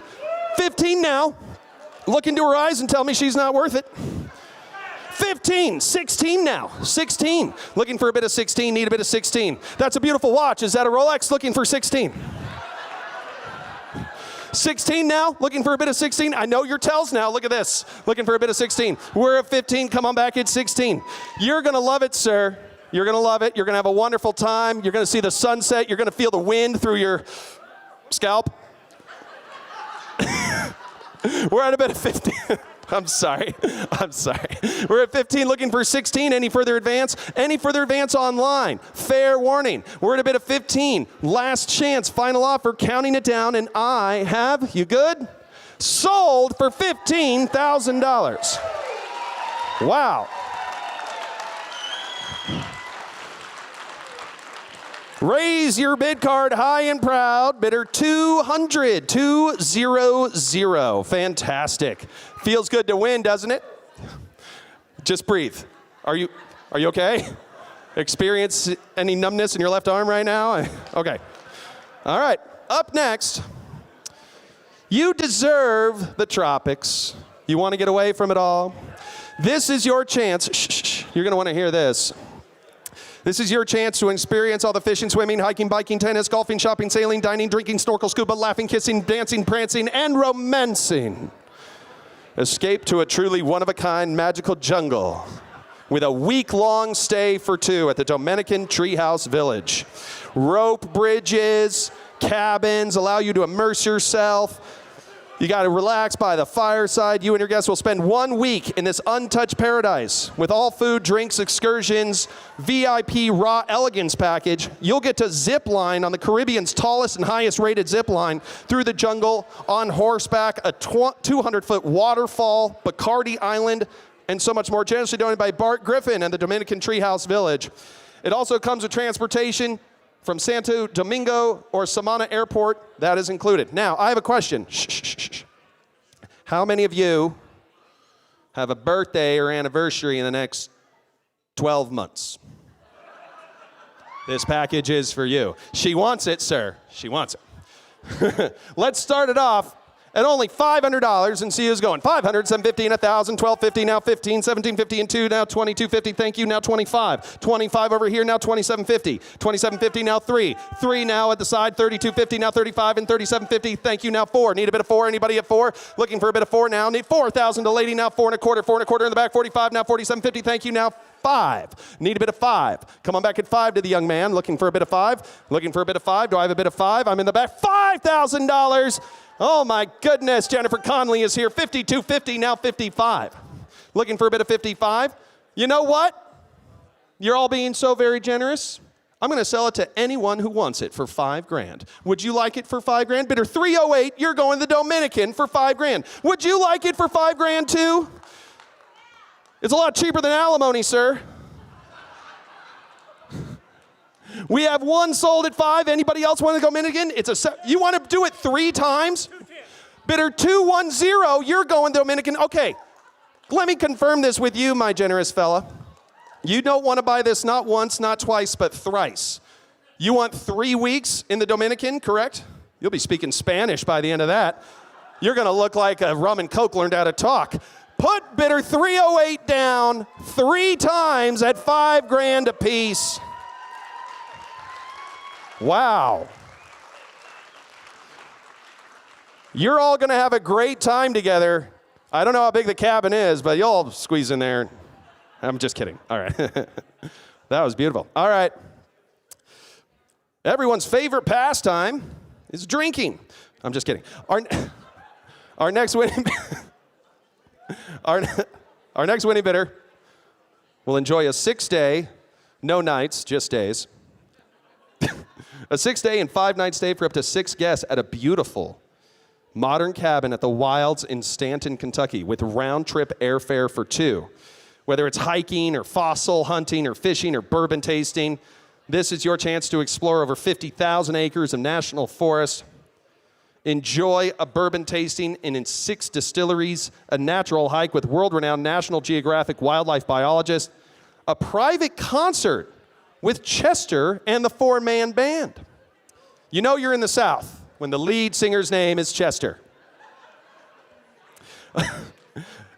15 now. Look into her eyes and tell me she's not worth it. 15, 16 now, 16. Looking for a bit of 16, need a bit of 16. That's a beautiful watch. Is that a Rolex? Looking for 16. 16 now, looking for a bit of 16. I know your tells now, look at this. Looking for a bit of 16. We're at 15, come on back at 16. You're gonna love it, sir. You're gonna love it. You're gonna have a wonderful time. You're gonna see the sunset. You're gonna feel the wind through your scalp. We're at a bit of 15. I'm sorry. We're at 15, looking for 16. Any further advance? Any further advance online? Fair warning. We're at a bit of 15. Last chance, final offer, counting it down, and I have, you good? Sold for $15,000. Wow. Raise your bid card high and proud. Bidder 200, 200. Fantastic. Feels good to win, doesn't it? Just breathe. Are you okay? Experience any numbness in your left arm right now? Okay. All right. Up next, you deserve the tropics. You want to get away from it all? This is your chance. Shh. You're going to want to hear this. This is your chance to experience all the fishing, swimming, hiking, biking, tennis, golfing, shopping, sailing, dining, drinking, snorkel, scuba, laughing, kissing, dancing, prancing, and romancing. Escape to a truly one-of-a-kind magical jungle with a week-long stay for 2 at the Dominican Treehouse Village. Rope bridges, cabins allow you to immerse yourself. You got to relax by the fireside. You and your guests will spend 1 week in this untouched paradise with all food, drinks, excursions, VIP raw elegance package. You'll get to zip line on the Caribbean's tallest and highest rated zip line through the jungle on horseback, a 200-foot waterfall, Bacardi Island, and so much more, generously donated by Bart Griffin and the Dominican Treehouse Village. It also comes with transportation from Santo Domingo or Samana Airport. That is included. Now, I have a question. Shh. How many of you have a birthday or anniversary in the next 12 months? This package is for you. She wants it, sir. She wants it. Let's start it off at only $500 and see who's going. 500, 750, and 1,000, 1250, now 15, 1750, and 2, now 2250. Thank you, now 25. 25 over here, now 2750. 2750, now 3. 3 now at the side, 3250, now 35, and 3750. Thank you, now 4. Need a bit of 4. Anybody at 4? Looking for a bit of 4 now. Need 4,000 to lady, now 4 1/4. 4 1/4 in the back, 45, now 4750. Thank you, now 5. Need a bit of 5. Come on back at 5 to the young man. Looking for a bit of 5. Looking for a bit of 5. Do I have a bit of 5? I'm in the back. $5,000. Oh my goodness, Jennifer Conley is here. 5250, now 55. Looking for a bit of 55. You know what? You're all being so very generous. I'm going to sell it to anyone who wants it for $5,000. Would you like it for $5,000? Bidder 308, you're going to the Dominican for $5,000. Would you like it for $5,000 too? It's a lot cheaper than alimony, sir. We have 1 sold at 5. Anybody else want to go Dominican? You want to do it 3 times? Bidder 210, you're going Dominican. Okay, let me confirm this with you, my generous fella. You don't want to buy this not once, not twice, but thrice. You want 3 weeks in the Dominican, correct? You'll be speaking Spanish by the end of that. You're going to look like a rum and coke learned how to talk. Put bidder 308 down 3 times at $5,000 apiece. Wow. You're all going to have a great time together. I don't know how big the cabin is, but you'll all squeeze in there. I'm just kidding. All right. That was beautiful. All right. Everyone's favorite pastime is drinking. I'm just kidding. Our next winning Our next winning bidder will enjoy a 6-day, no nights, just days, a 6-day and 5-night stay for up to 6 guests at a beautiful modern cabin at the Wilds in Stanton, Kentucky, with round-trip airfare for 2. Whether it's hiking or fossil hunting or fishing or bourbon tasting, this is your chance to explore over 50,000 acres of national forest. Enjoy a bourbon tasting in 6 distilleries, a natural hike with world-renowned National Geographic wildlife biologist, a private concert with Chester and the 4-man band. You know you're in the South when the lead singer's name is Chester.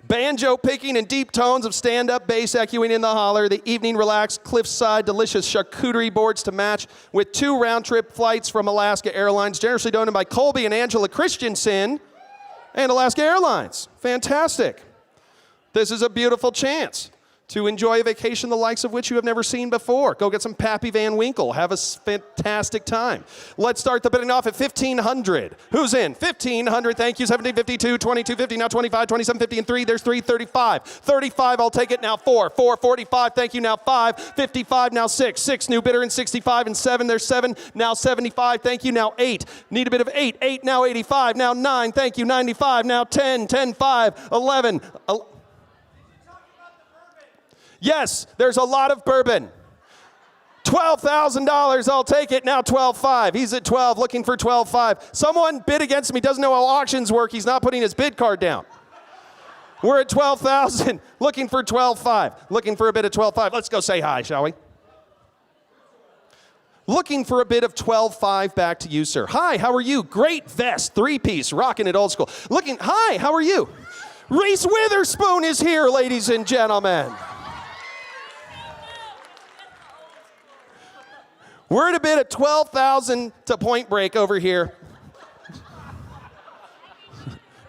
Banjo picking and deep tones of stand-up bass echoing in the holler. The evening relaxed cliffside delicious charcuterie boards to match with 2 round-trip flights from Alaska Airlines, generously donated by Colby and Angela Christensen and Alaska Airlines. Fantastic. This is a beautiful chance to enjoy a vacation the likes of which you have never seen before. Go get some Pappy Van Winkle. Have a fantastic time. Let's start the bidding off at $1,500. Who's in? $1,500. Thank you. $1,752, $2,250, now $25, $2,750, and 3. There's 3, $35. $35, I'll take it now. 4, $45. Thank you, now 5. $55, now 6. 6, new bidder, and 65, and 7. There's 7, now $75. Thank you, now 8. Need a bid of 8. 8, now $85. Now 9. Thank you, $95. Now 10, 10, 5, 11. Yes, there's a lot of bourbon. $12,000, I'll take it. Now 12.5. He's at 12, looking for 12.5. Someone bid against me, doesn't know how auctions work. He's not putting his bid card down. We're at 12,000, looking for 12.5. Looking for a bid of 12.5. Let's go say hi, shall we? Looking for a bid of 12.5 back to you, sir. Hi, how are you? Great vest, 3-piece, rocking it old school. Hi, how are you? Reese Witherspoon is here, ladies and gentlemen. We're at a bid of 12,000 to Point Break over here.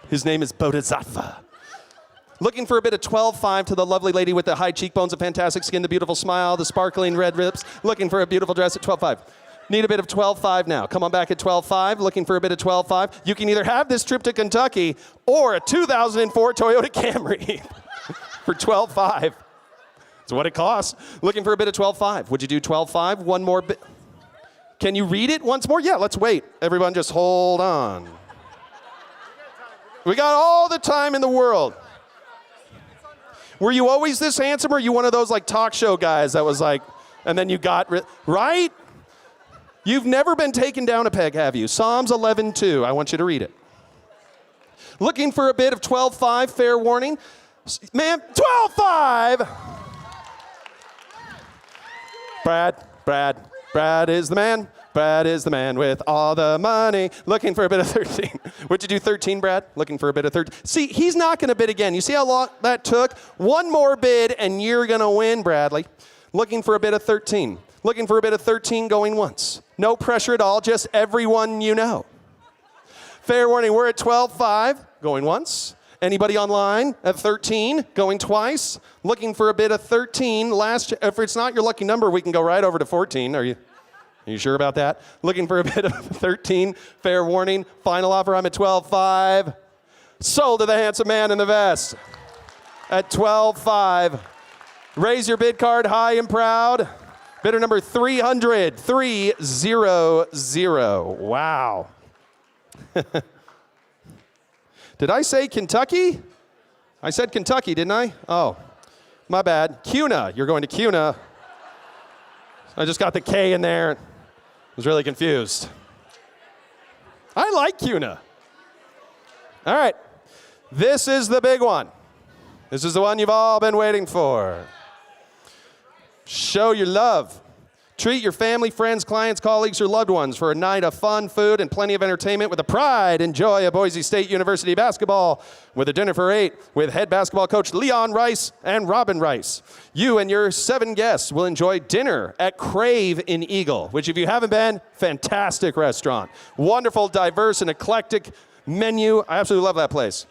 His name is Bodhisattva. Looking for a bid of 12.5 to the lovely lady with the high cheekbones, the fantastic skin, the beautiful smile, the sparkling red lips. Looking for a beautiful dress at 12.5. Need a bid of 12.5 now. Come on back at 12.5. Looking for a bid of 12.5. You can either have this trip to Kentucky or a 2004 Toyota Camry for 12.5. That's what it costs. Looking for a bid of 12.5. Would you do 12.5? One more bid. Can you read it once more? Yeah, let's wait. Everyone just hold on. We got all the time in the world. Were you always this handsome, or are you one of those like talk show guys that was like, and then you got, right? You've never been taken down a peg, have you? Psalms 11:2. I want you to read it. Looking for a bid of 12.5, fair warning. Ma'am, 12.5. Brad is the man. Brad is the man with all the money. Looking for a bid of 13. Would you do 13, Brad? Looking for a bid of 13. See, he's not going to bid again. You see how long that took? One more bid and you're going to win, Bradley. Looking for a bid of 13. Looking for a bid of 13 going once. No pressure at all, just everyone you know. Fair warning, we're at 12.5 going once. Anybody online at 13 going twice? Looking for a bid of 13. If it's not your lucky number, we can go right over to 14. Are you sure about that? Looking for a bid of 13. Fair warning. Final offer, I'm at 12.5. Sold to the handsome man in the vest at 12.5. Raise your bid card high and proud. Bidder number 300. 300. Wow. Did I say Kentucky? I said Kentucky, didn't I? Oh, my bad. Kuna. You're going to Kuna. I just got the K in there. I was really confused. I like Kuna. All right. This is the big one. This is the one you've all been waiting for. Show your love. Treat your family, friends, clients, colleagues, or loved ones for a night of fun, food, and plenty of entertainment with a pride and joy of Boise State University basketball with a dinner for 8 with head basketball coach Leon Rice and Robin Rice. You and your 7 guests will enjoy dinner at Crave in Eagle, which if you haven't been, fantastic restaurant. Wonderful, diverse, and eclectic menu. I absolutely love that place.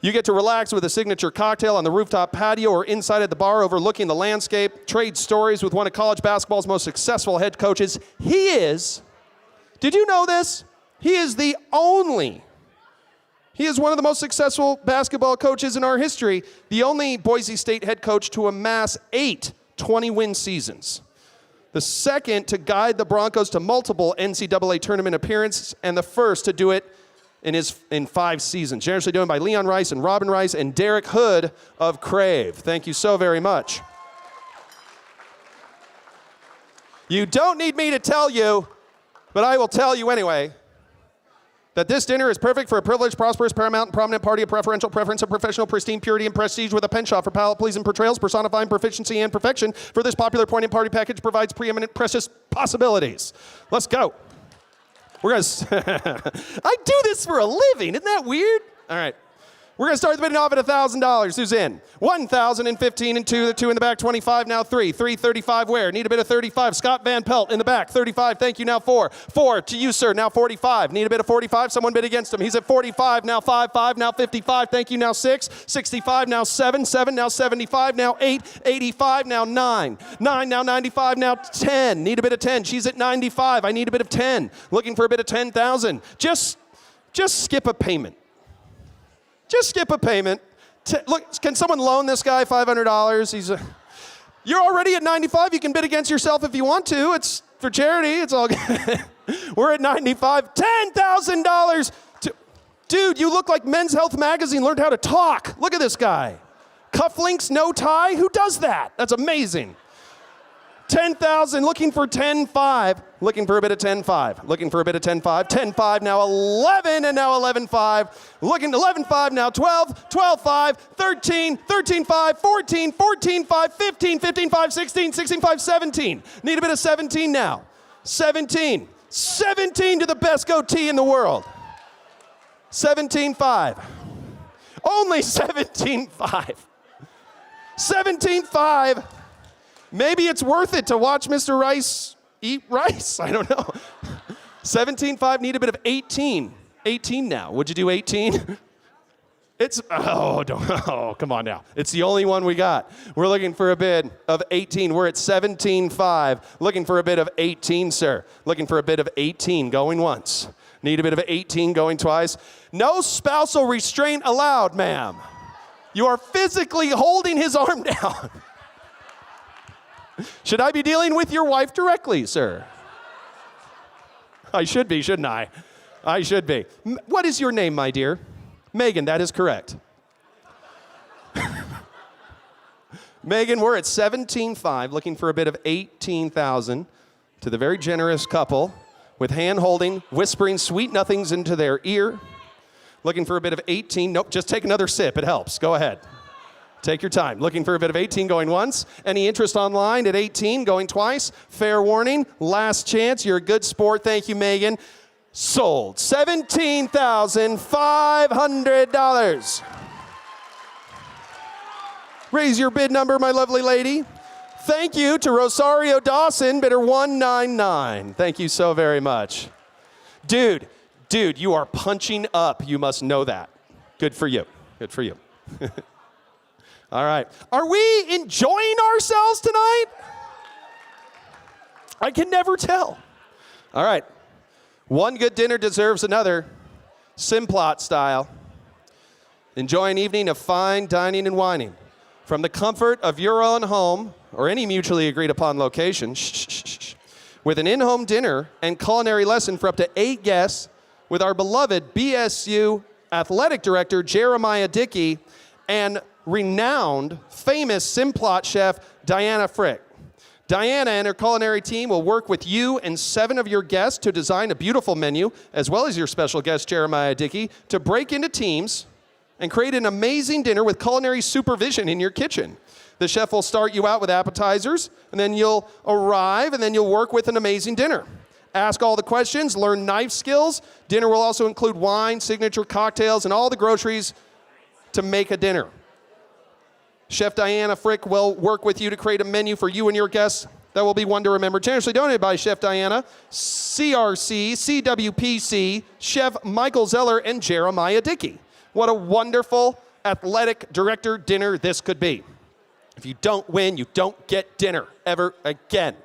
You get to relax with a signature cocktail on the rooftop patio or inside at the bar overlooking the landscape. Trade stories with one of college basketball's most successful head coaches. Did you know this? He is the only He is one of the most successful basketball coaches in our history, the only Boise State head coach to amass 8 20-win seasons. The second to guide the Broncos to multiple NCAA tournament appearances, and the first to do it in 5 seasons. Generously done by Leon Rice and Robin Rice and Derek Hood of Crave. Thank you so very much. You don't need me to tell you, but I will tell you anyway, that this dinner is perfect for a privileged, prosperous, paramount, and prominent party of preferential preference of professional, pristine purity and prestige with a penchant for palate-pleasing portrayals, personifying proficiency and perfection. For this popular poignant party package provides preeminent, precious possibilities. Let's go. We're gonna, I do this for a living. Isn't that weird? All right. We're going to start the bidding off at $1,000. Who's in? 1,015 and 2. The 2 in the back, 25. Now 3. 335 where? Need a bid of 35. Scott Van Pelt in the back, 35. Thank you. Now 4. 4 to you, sir. Now 45. Need a bid of 45. Someone bid against him. He's at 45. Now 5. 5. Now 55. Thank you. Now 6. 65. Now 7. 7. Now 75. Now 8. 85. Now 9. 9. Now 95. Now 10. Need a bid of 10. She's at 95. I need a bid of 10. Looking for a bid of 10,000. Just skip a payment. Just skip a payment. Look, can someone loan this guy $500? You're already at 95. You can bid against yourself if you want to. It's for charity. It's all good. We're at 95. $10,000. Dude, you look like Men's Health Magazine learned how to talk. Look at this guy. Cufflinks, no tie. Who does that? That's amazing. 10,000, looking for 10.5. Looking for a bit of 10.5. Looking for a bit of 10.5. 10.5, now 11, and now 11.5. Looking 11.5, now 12, 12.5, 13, 13.5, 14, 14.5, 15, 15.5, 16, 16.5, 17. Need a bit of 17 now. 17. 17 to the best goatee in the world. 17.5. Only 17.5. 17.5. Maybe it's worth it to watch Mr. Rice eat rice. I don't know. 17.5, need a bit of 18. 18 now. Would you do 18? Come on now. It's the only one we got. We're looking for a bid of 18. We're at 17.5. Looking for a bid of 18, sir. Looking for a bid of 18, going once. Need a bid of 18, going twice. No spousal restraint allowed, ma'am. You are physically holding his arm down. Should I be dealing with your wife directly, sir? I should be, shouldn't I? I should be. What is your name, my dear? Megan, that is correct. Megan, we're at 17.5, looking for a bid of 18,000 to the very generous couple with hand-holding, whispering sweet nothings into their ear. Looking for a bid of 18. Nope, just take another sip. It helps. Go ahead. Take your time. Looking for a bit of 18 going once. Any interest online at 18 going twice? Fair warning. Last chance. You're a good sport. Thank you, Megan. Sold. $17,500. Raise your bid number, my lovely lady. Thank you to Rosario Dawson, bidder 199. Thank you so very much. Dude, you are punching up. You must know that. Good for you. Good for you. All right. Are we enjoying ourselves tonight? I can never tell. All right. One good dinner deserves another. Simplot style. Enjoy an evening of fine dining and wining. From the comfort of your own home or any mutually agreed upon location, with an in-home dinner and culinary lesson for up to 8 guests with our beloved BSU athletic director, Jeremiah Dickey, and renowned, famous Simplot chef, Diana Frick. Diana and her culinary team will work with you and 7 of your guests to design a beautiful menu, as well as your special guest, Jeremiah Dickey, to break into teams and create an amazing dinner with culinary supervision in your kitchen. The chef will start you out with appetizers, and then you'll arrive, and then you'll work with an amazing dinner. Ask all the questions, learn knife skills. Dinner will also include wine, signature cocktails, and all the groceries to make a dinner. Chef Diana Frick will work with you to create a menu for you and your guests that will be one to remember. Generously donated by Chef Diana, CRC, CWPC, Chef Michael Zeller, and Jeremiah Dickey. What a wonderful athletic director dinner this could be. If you don't win, you don't get dinner ever again.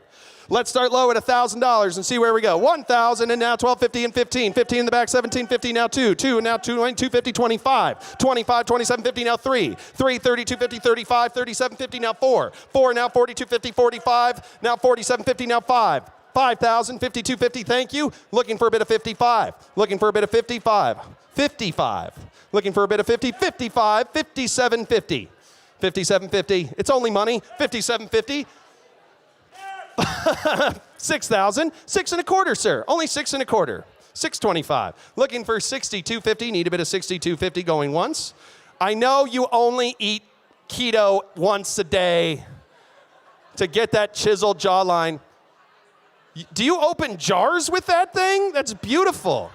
Let's start low at $1,000 and see where we go. 1,000 and now 1250 and 15. 15 in the back, 1750 now 2. 2 and now 250, 25. 25, 2750 now 3. 3, 3250, 35. 3750 now 4. 4 now 4250, 45. Now 4750 now 5. 5,000, 5250, thank you. Looking for a bit of 55. Looking for a bit of 55. 55. Looking for a bit of 50. 55, 5750. 5750. It's only money. 5750. 6,000. 6 and a quarter, sir. Only 6 and a quarter. 625. Looking for 6250. Need a bit of 6250 going once. I know you only eat keto once a day to get that chiseled jawline. Do you open jars with that thing? That's beautiful.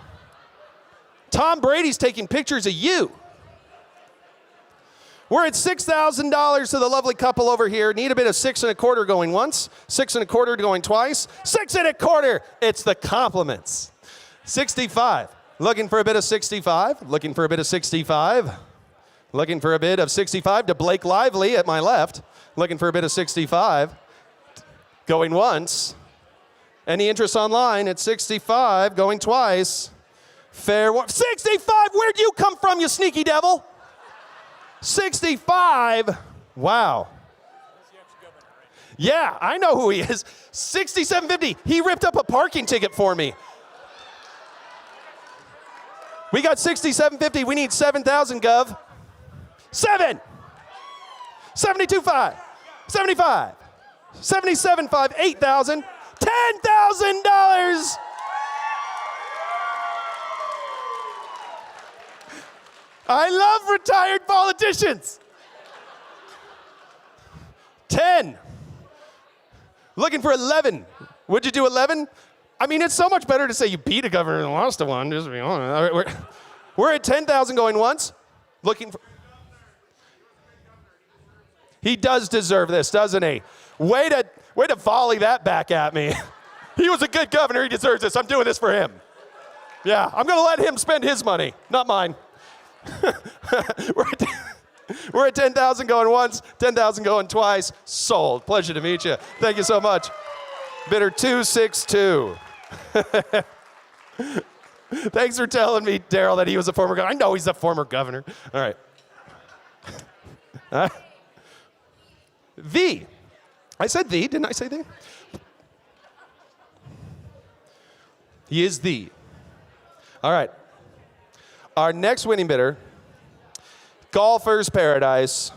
Tom Brady's taking pictures of you. We're at $6,000 to the lovely couple over here. Need a bit of 6 and a quarter going once, 6 and a quarter going twice, 6 and a quarter. It's the compliments. 65. Looking for a bit of 65. Looking for a bit of 65. Looking for a bit of 65 to Blake Lively at my left. Looking for a bit of 65. Going once. Any interest online at 65, going twice. Fair one. 65, where'd you come from, you sneaky devil? 65, wow. Yeah, I know who he is. 6750, he ripped up a parking ticket for me. We got 6750, we need 7,000, Gov. 7, 72.5, 75, 77.5, 8,000. $10,000. I love retired politicians. 10. Looking for 11. Would you do 11? I mean, it's so much better to say you beat a governor than lost to one, just to be honest. We're at 10,000 going once. Looking for... He does deserve this, doesn't he? Way to volley that back at me. He was a good governor. He deserves this. I'm doing this for him. Yeah, I'm going to let him spend his money, not mine. We're at 10,000 going once, 10,000 going twice. Sold. Pleasure to meet you. Thank you so much. Bidder 262. Thanks for telling me, Daryl, that he was a former governor. I know he's a former governor. All right. V. I said the, didn't I say the? He is the. All right. Our next winning bidder, Golfer's Paradise.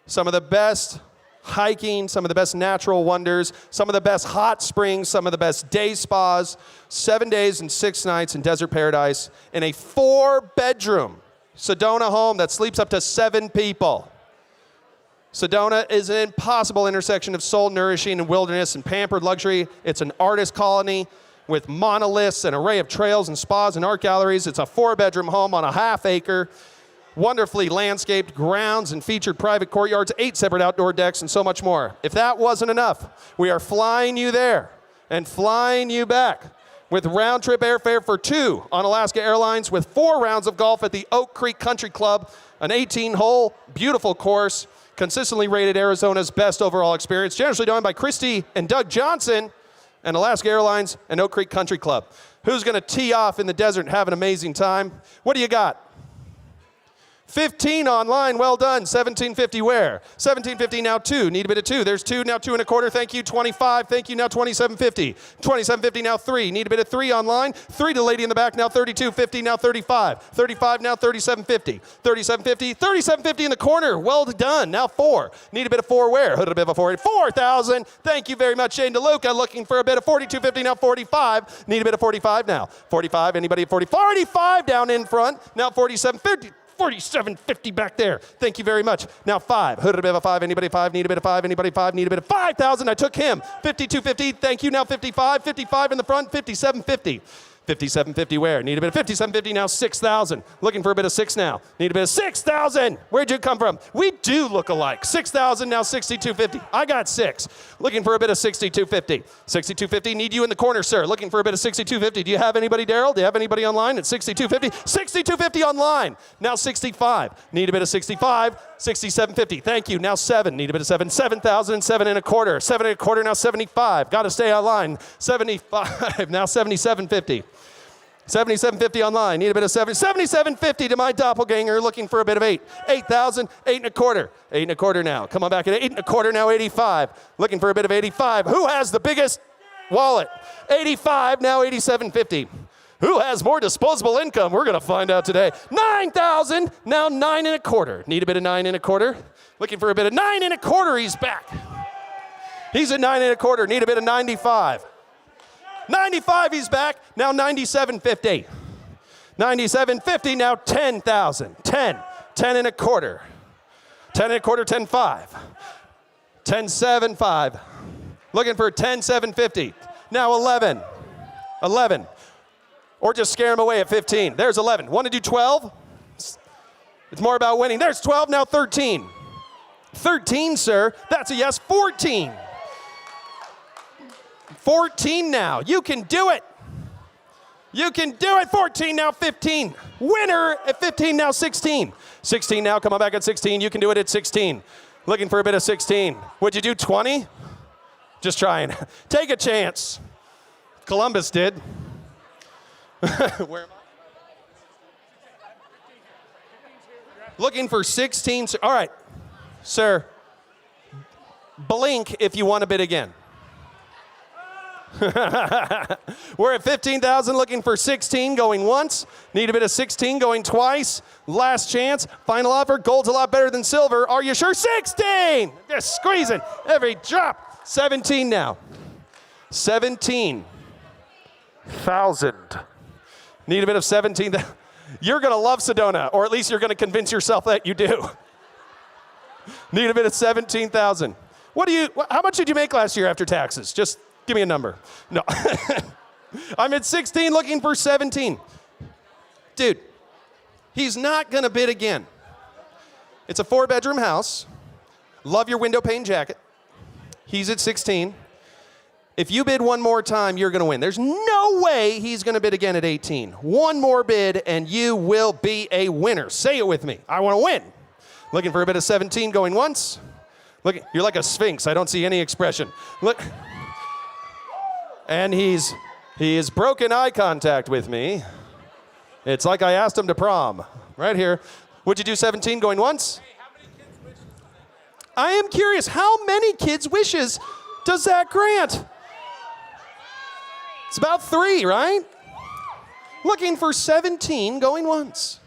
Some of the best hiking, some of the best natural wonders, some of the best hot springs, some of the best day spas, 7 days and 6 nights in Desert Paradise in a 4-bedroom Sedona home that sleeps up to 7 people. Sedona is an impossible intersection of soul-nourishing and wilderness and pampered luxury. It's an artist colony with monoliths, an array of trails and spas and art galleries. It's a 4-bedroom home on a half-acre, wonderfully landscaped grounds and featured private courtyards, 8 separate outdoor decks, and so much more. If that wasn't enough, we are flying you there and flying you back with round-trip airfare for 2 on Alaska Airlines with 4 rounds of golf at the Oak Creek Country Club, an 18-hole, beautiful course, consistently rated Arizona's best overall experience, generously done by Christy and Doug Johnson and Alaska Airlines and Oak Creek Country Club. Who's going to tee off in the desert and have an amazing time? What do you got? 15 online, well done. 1750 where? 1750 now 2, need a bit of 2. There's 2, now 2 and a quarter, thank you. 25, thank you, now 2750. 2750 now 3, need a bit of 3 online. 3 to the lady in the back, now 3250, now 35. 35 now 3750. 3750, 3750 in the corner, well done. Now 4, need a bit of 4 where? A bit of a 4, 4,000. Thank you very much, Shane DeLuca. Looking for a bit of 4250, now 45. Need a bit of 45 now. 45, anybody at 40? 45 down in front, now 4750. 4750 back there. Thank you very much. Now 5. Hood a bit of a 5. Anybody 5? Need a bit of 5. Anybody 5? Need a bit of 5,000. I took him. 5250. Thank you. Now 55. 55 in the front. 5750. 5750 where? Need a bit of 5750 now, 6,000. Looking for a bit of 6 now. Need a bit of 6,000. Where'd you come from? We do look alike. 6,000 now, 6,250. I got 6. Looking for a bit of 6,250. 6,250, need you in the corner, sir. Looking for a bit of 6,250. Do you have anybody, Daryl? Do you have anybody online at 6,250? 6,250 online. Now 65. Need a bit of 65. 6,750. Thank you. Now 7. Need a bit of 7. 7,000 and 7 and a quarter. 7 and a quarter, now 75. Got to stay online. 75. Now 7,750. 7750 online. Need a bit of 7750 to my doppelganger, looking for a bit of 8. 8,000, 8 and a quarter. 8 and a quarter now. Come on back at 8 and a quarter now, 85. Looking for a bit of 85. Who has the biggest wallet? 85, now 8750. Who has more disposable income? We're going to find out today. 9,000, now 9 and a quarter. Need a bit of 9 and a quarter. Looking for a bit of 9 and a quarter. He's back. He's at 9 and a quarter. Need a bit of 95. 95, he's back. Now 9750. 9750, now 10,000. 10. 10 and a quarter. 10 and a quarter, 10.5. 10.75. Looking for 10.750. Now 11. 11. Or just scare him away at 15. There's 11. Want to do 12? It's more about winning. There's 12, now 13. 13, sir. That's a yes. 14. 14 now. You can do it. You can do it. 14 now, 15. Winner at 15 now, 16. 16 now, come on back at 16. You can do it at 16. Looking for a bit of 16. Would you do 20? Just trying. Take a chance. Columbus did. Where am I? Looking for 16. All right, sir. Blink if you want to bid again. We're at 15,000, looking for 16, going once. Need a bit of 16, going twice. Last chance, final offer. Gold's a lot better than silver. Are you sure? 16! Just squeezing every drop. 17 now. 17,000. Need a bit of 17. You're going to love Sedona, or at least you're going to convince yourself that you do. Need a bit of 17,000. How much did you make last year after taxes? Just give me a number. No. I'm at 16, looking for 17. Dude, he's not going to bid again. It's a 4-bedroom house. Love your window pane jacket. He's at 16. If you bid one more time, you're going to win. There's no way he's going to bid again at 18. One more bid, and you will be a winner. Say it with me. I want to win. Looking for a bit of 17, going once. Look, you're like a sphinx. I don't see any expression. Look. And he has broken eye contact with me. It's like I asked him to prom. Right here. Would you do 17 going once? Hey, how many kids' wishes does that? I am curious, how many kids' wishes does that grant? It's about 3, right? Looking for 17 going once.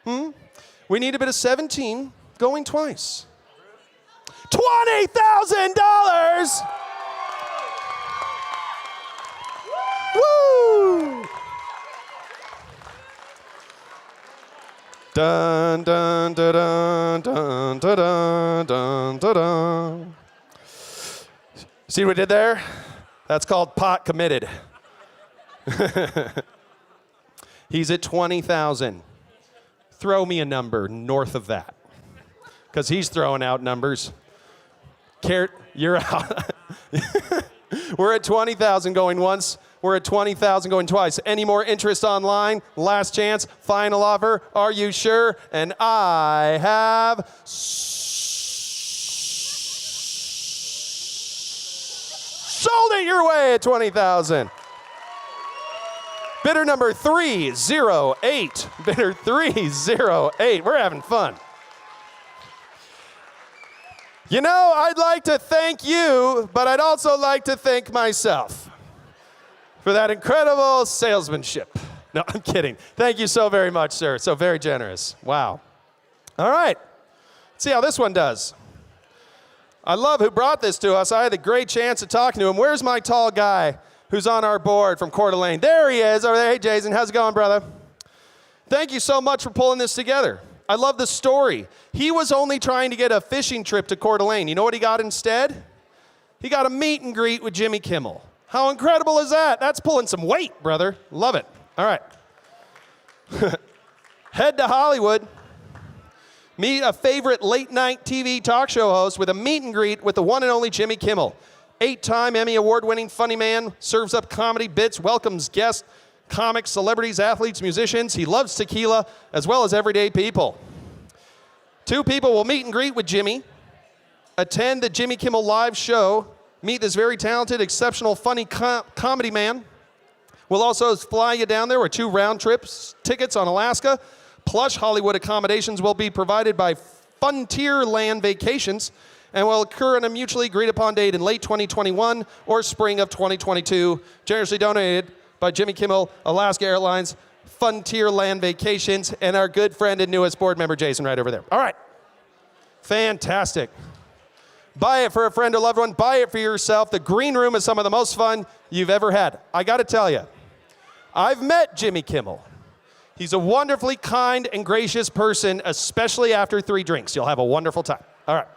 We need a bit of 17 going twice. $20,000! Woo! Dun dun dun dun dun dun dun dun dun. See what we did there? That's called pot committed. He's at 20,000. Throw me a number north of that, because he's throwing out numbers. Carrot, you're out. We're at 20,000 going once. We're at 20,000 going twice. Any more interest online? Last chance. Final offer. Are you sure? And I have sold it your way at 20,000. Bidder number 308. Bidder 308. We're having fun. You know, I'd like to thank you, but I'd also like to thank myself for that incredible salesmanship. No, I'm kidding. Thank you so very much, sir. So very generous. Wow. All right. Let's see how this one does. I love who brought this to us. I had the great chance of talking to him. Where's my tall guy who's on our board from Coeur d'Alene? There he is over there. Hey, Jason. How's it going, brother? Thank you so much for pulling this together. I love the story. He was only trying to get a fishing trip to Coeur d'Alene. You know what he got instead? He got a meet and greet with Jimmy Kimmel. How incredible is that? That's pulling some weight, brother. Love it. All right. Head to Hollywood. Meet a favorite late-night TV talk show host with a meet and greet with the one and only Jimmy Kimmel. 8-time Emmy Award-winning funny man, serves up comedy bits, welcomes guests, comics, celebrities, athletes, musicians. He loves tequila, as well as everyday people. 2 people will meet and greet with Jimmy, attend the Jimmy Kimmel Live show, meet this very talented, exceptional, funny comedy man. We'll also fly you down there with 2 round trips, tickets on Alaska. Plush Hollywood accommodations will be provided by Frontierland Vacations and will occur on a mutually agreed upon date in late 2021 or spring of 2022. Generously donated by Jimmy Kimmel, Alaska Airlines, Frontierland Vacations, and our good friend and newest board member, Jason, right over there. All right. Fantastic. Buy it for a friend or loved one. Buy it for yourself. The green room is some of the most fun you've ever had. I got to tell you, I've met Jimmy Kimmel. He's a wonderfully kind and gracious person, especially after 3 drinks. You'll have a wonderful time. All right.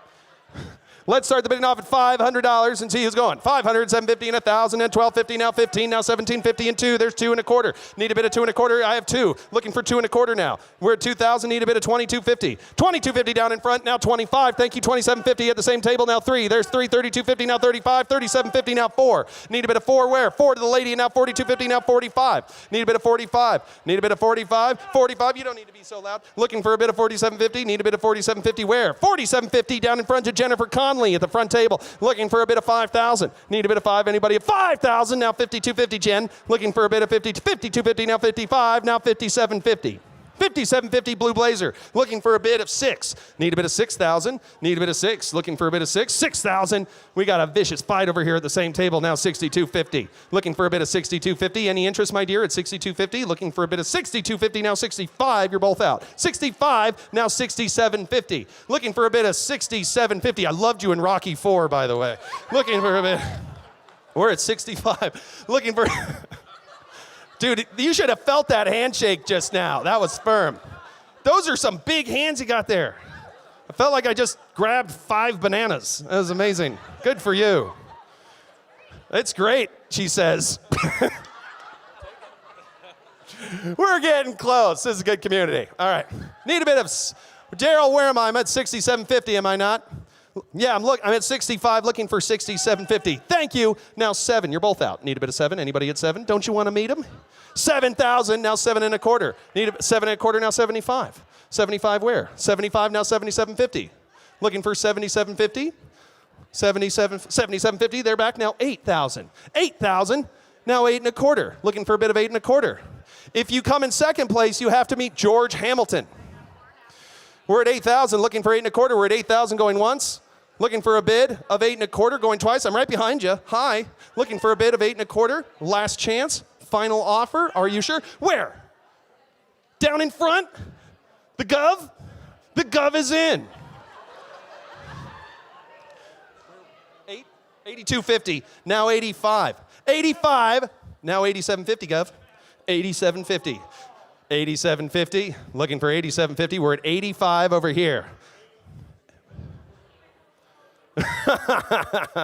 Let's start the bidding off at $500 and see who's going. 500, 750, and 1,000, and 1250, now 15, now 1750, and 2. There's 2 1/4. Need a bid of 2 1/4. I have 2. Looking for 2 1/4 now. We're at 2,000. Need a bid of 2250. 2250 down in front. Now 25. Thank you. 2750 at the same table. Now 3. There's 3. 3250. Now 35. 3750. Now 4. Need a bid of 4. Where? 4 to the lady. And now 4250. Now 45. Need a bid of 45. Need a bid of 45. 45. You don't need to be so loud. Looking for a bid of 4750. Need a bid of 4750. Where? 4750 down in front to Jennifer Conley at the front table, looking for a bid of 5,000. Need a bid of 5. Anybody at 5,000? Now 5250, Jen. Looking for a bid of 50. 5250. Now 55. Now 5750. 5750 Blue Blazer. Looking for a bid of 6. Need a bid of 6,000. Need a bid of 6. Looking for a bid of 6. 6,000. We got a vicious fight over here at the same table. Now 6250. Looking for a bid of 6250. Any interest, my dear, at 6250? Looking for a bid of 6250. Now 65. You're both out. 65. Now 6750. Looking for a bid of 6750. I loved you in Rocky 4, by the way. Looking for a bid. We're at 65. Looking for... Dude, you should have felt that handshake just now. That was firm. Those are some big hands you got there. I felt like I just grabbed 5 bananas. That was amazing. Good for you. It's great, she says. We're getting close. This is a good community. All right. Need a bit of... Daryl, where am I? I'm at 6750, am I not? Yeah, I'm at 65, looking for 6750. Thank you. Now 7. You're both out. Need a bit of 7. Anybody at 7? Don't you want to meet him? 7,000. Now 7 1/4. Need a 7 1/4. Now 75. 75 where? 75. Now 7750. Looking for 7750. 7750. They're back. Now 8,000. 8,000. Now 8 1/4. Looking for a bit of 8 1/4. If you come in second place, you have to meet George Hamilton. We're at 8,000, looking for 8 1/4. We're at 8,000 going once. Looking for a bid of 8 1/4 going twice. I'm right behind you. Hi. Looking for a bid of 8 1/4. Last chance. Final offer. Are you sure? Where? Down in front? The Gov? The Gov is in. 8250. Now 85. 85. Now 8750, Gov. 8750. 8750. Looking for 8750. We're at 85 over here.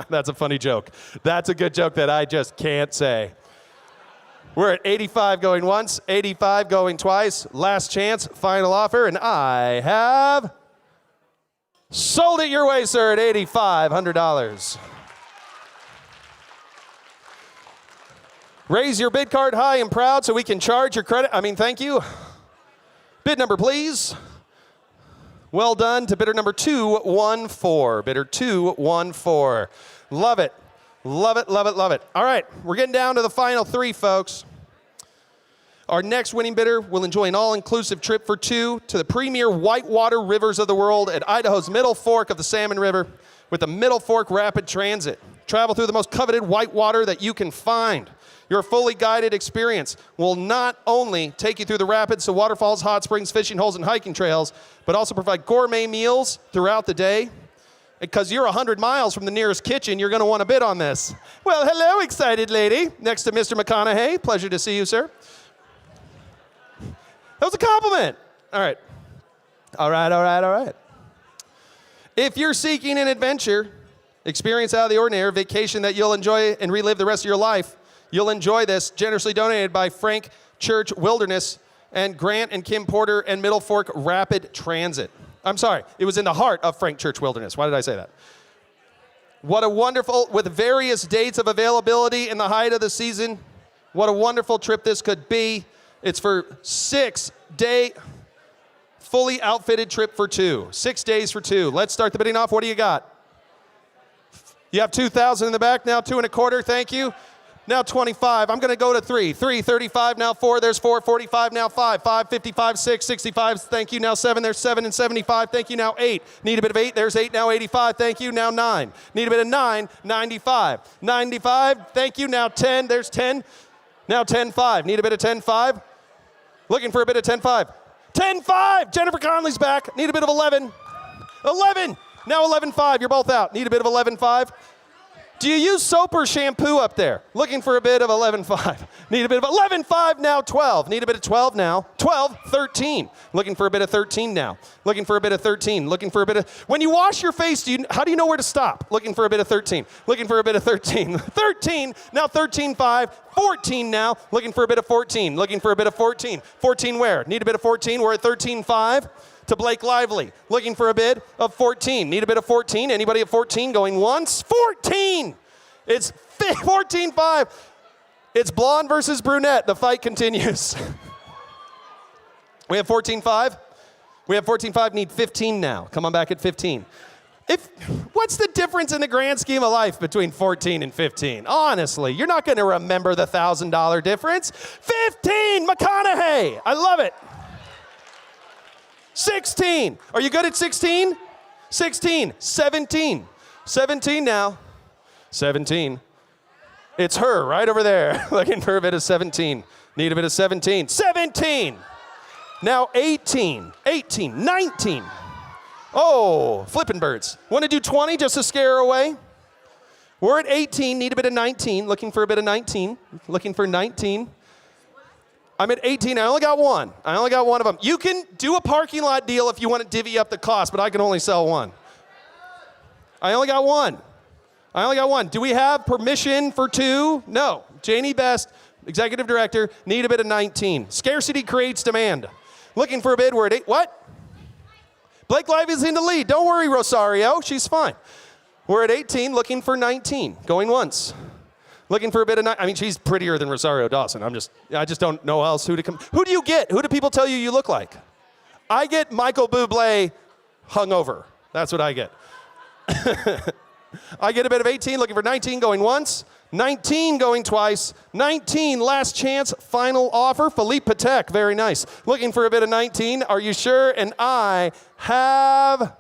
That's a funny joke. That's a good joke that I just can't say. We're at 85 going once, 85 going twice. Last chance, final offer, and I have sold it your way, sir, at $8,500. Raise your bid card high and proud so we can charge your credit. Thank you. Bid number, please. Well done to bidder number 214. Bidder 214. Love it. Love it, love it, love it. All right, we're getting down to the final 3, folks. Our next winning bidder will enjoy an all-inclusive trip for 2 to the premier whitewater rivers of the world at Idaho's Middle Fork of the Salmon River with the Middle Fork Rapid Transit. Travel through the most coveted whitewater that you can find. Your fully guided experience will not only take you through the rapids to waterfalls, hot springs, fishing holes, and hiking trails, but also provide gourmet meals throughout the day. Because you're 100 miles from the nearest kitchen, you're going to want to bid on this. Well, hello, excited lady. Next to Mr. McConaughey. Pleasure to see you, sir. That was a compliment. All right. All right, all right, all right. If you're seeking an adventure experience out of the ordinary, vacation that you'll enjoy and relive the rest of your life. You'll enjoy this, generously donated by Frank Church Wilderness and Grant and Kim Porter and Middle Fork Rapid Transit. I'm sorry, it was in the heart of Frank Church Wilderness. Why did I say that? What a wonderful, with various dates of availability in the height of the season, what a wonderful trip this could be. It's for 6-day, fully outfitted trip for 2. 6 days for 2. Let's start the bidding off. What do you got? You have 2,000 in the back, now 2 1/4, thank you. Now 25, I'm gonna go to 3. 3, 35, now 4, there's 4, 45, now 5, 5, 55, 6, 65, thank you, now 7, there's 7 and 75, thank you, now 8. Need a bit of 8, there's 8, now 85, thank you, now 9. Need a bit of 9, 95. 95, thank you, now 10, there's 10. Now 10-5, need a bit of 10-5. Looking for a bit of 10-5. 10-5, Jennifer Conley's back, need a bit of 11. 11, now 11-5, you're both out. Need a bit of 11-5. Do you use soap or shampoo up there? Looking for a bit of 11-5. Need a bit of 11-5, now 12. Need a bit of 12 now. 12, 13. Looking for a bit of 13 now. Looking for a bit of 13. Looking for a bit of, when you wash your face, how do you know where to stop? Looking for a bit of 13. Looking for a bit of 13. 13, now 13-5. 14 now. Looking for a bit of 14. Looking for a bit of 14. 14 where? Need a bit of 14, we're at 13-5. To Blake Lively, looking for a bid of 14. Need a bit of 14. Anybody at 14 going once? 14! It's 14-5. It's blonde versus brunette. The fight continues. We have 14-5. We have 14-5. Need 15 now. Come on back at 15. What's the difference in the grand scheme of life between 14 and 15? Honestly, you're not going to remember the $1,000 difference. 15, McConaughey. I love it. 16. Are you good at 16? 16. 17. 17 now. 17. It's her right over there. Looking for a bit of 17. Need a bit of 17. 17. Now 18. 18. 19. Oh, flipping birds. Want to do 20 just to scare her away? We're at 18. Need a bit of 19. Looking for a bit of 19. Looking for 19. I'm at 18, I only got one. I only got one of them. You can do a parking lot deal if you want to divvy up the cost, but I can only sell one. I only got one. I only got one. Do we have permission for 2? No. Janie Best, Executive Director, need a bit of 19. Scarcity creates demand. Looking for a bid, we're at 8. What? Blake Lively's in the lead. Don't worry, Rosario, she's fine. We're at 18, looking for 19. Going once. Looking for a bit of, I mean, she's prettier than Rosario Dawson. I just don't know else who to come. Who do you get? Who do people tell you look like? I get Michael Bublé hungover. That's what I get. I get a bit of 18, looking for 19, going once. 19 going twice. 19, last chance, final offer. Philippe Patek, very nice. Looking for a bit of 19. Are you sure? And I have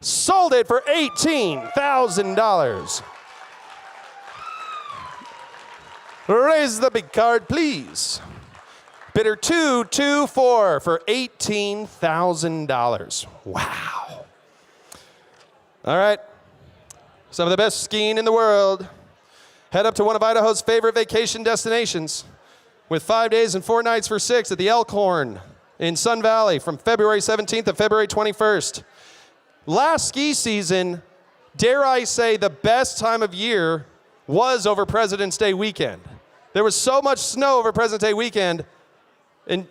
sold it for $18,000. Raise the big card, please. Bidder 224 for $18,000. Wow. All right. Some of the best skiing in the world. Head up to one of Idaho's favorite vacation destinations with 5 days and 4 nights for 6 at the Elkhorn in Sun Valley from February 17th to February 21st. Last ski season, dare I say, the best time of year was over President's Day weekend. There was so much snow over President's Day weekend in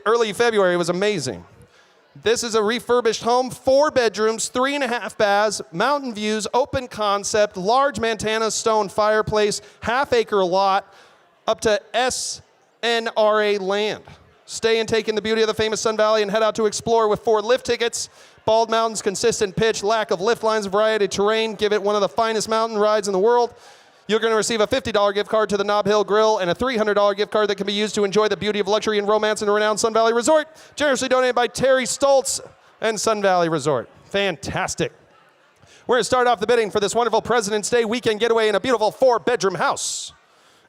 early February. It was amazing. This is a refurbished home, 4 bedrooms, 3.5 baths, mountain views, open concept, large Montana stone fireplace, half-acre lot, up to SNRA land. Stay and take in the beauty of the famous Sun Valley and head out to explore with 4 lift tickets. Bald Mountain's consistent pitch, lack of lift lines, variety of terrain give it one of the finest mountain rides in the world. You're going to receive a $50 gift card to the Nob Hill Grill and a $300 gift card that can be used to enjoy the beauty of luxury and romance in the renowned Sun Valley Resort, generously donated by Terry Stoltz and Sun Valley Resort. Fantastic. We're going to start off the bidding for this wonderful President's Day weekend getaway in a beautiful 4-bedroom house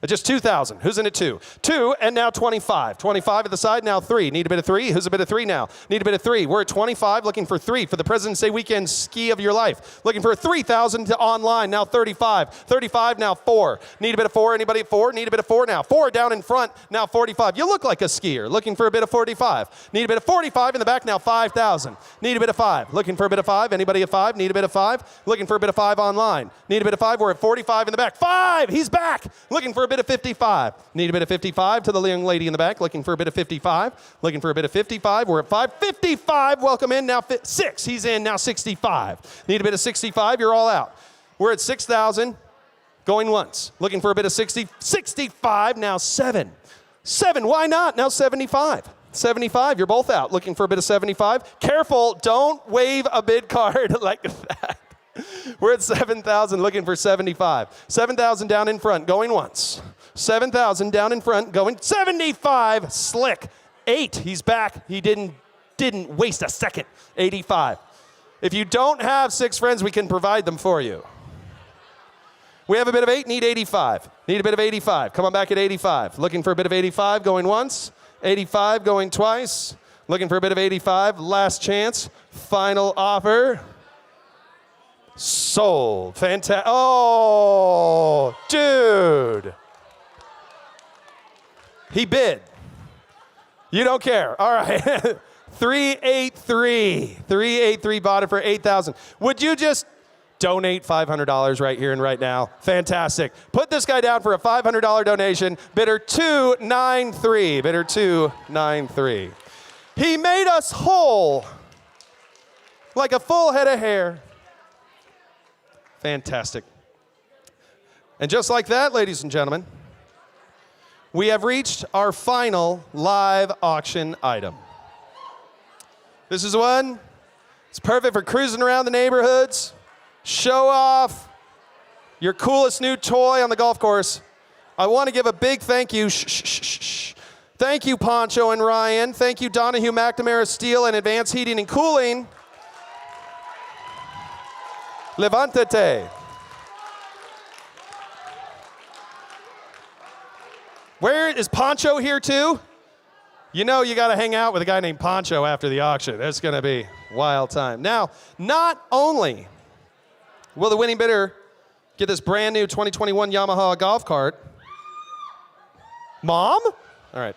Just 2,000. Who's in at 2? 2 and now 25. 25 at the side, now 3. Need a bit of 3. Who's a bit of 3 now? Need a bit of 3. We're at 25, looking for 3 for the President's Day weekend ski of your life. Looking for 3,000 to online, now 35. 35 now 4. Need a bit of 4. Anybody at 4? Need a bit of 4 now. 4 down in front, now 45. You look like a skier. Looking for a bit of 45. Need a bit of 45 in the back, now 5,000. Need a bit of 5. Looking for a bit of 5. Anybody at 5? Need a bit of 5. Looking for a bit of 5 online. Need a bit of 5. We're at 45 in the back. 5! He's back! Looking for a bit of 55. Need a bit of 55 to the young lady in the back. Looking for a bit of 55. Looking for a bit of 55. We're at 5. 55. Welcome in. Now 6. He's in. Now 65. Need a bit of 65. You're all out. We're at 6,000. Going once. Looking for a bit of 60. 65. Now 7. 7. Why not? Now 75. 75. You're both out. Looking for a bit of 75. Careful. Don't wave a bid card like that. We're at 7,000, looking for 75. 7,000 down in front, going once. 7,000 down in front, going 75. Slick. 8. He's back. He didn't waste a second. 85. If you don't have 6 friends, we can provide them for you. We have a bit of 8, need 85. Need a bit of 85. Come on back at 85. Looking for a bit of 85, going once. 85, going twice. Looking for a bit of 85. Last chance. Final offer. Sold. Fantastic. Oh, dude. He bid. You don't care. All right. 383. 383 bought it for 8,000. Would you just donate $500 right here and right now? Fantastic. Put this guy down for a $500 donation. Bidder 293. Bidder 293. He made us whole like a full head of hair. Fantastic. And just like that, ladies and gentlemen, we have reached our final live auction item. This is one. It's perfect for cruising around the neighborhoods. Show off your coolest new toy on the golf course. I want to give a big thank you. Thank you, Poncho and Ryan. Thank you, Donahue McNamara Steel and Advanced Heating and Cooling. Levantate. Where is Poncho here too? You know you got to hang out with a guy named Poncho after the auction. It's going to be a wild time. Now, not only will the winning bidder get this brand new 2021 Yamaha golf cart. Mom? All right.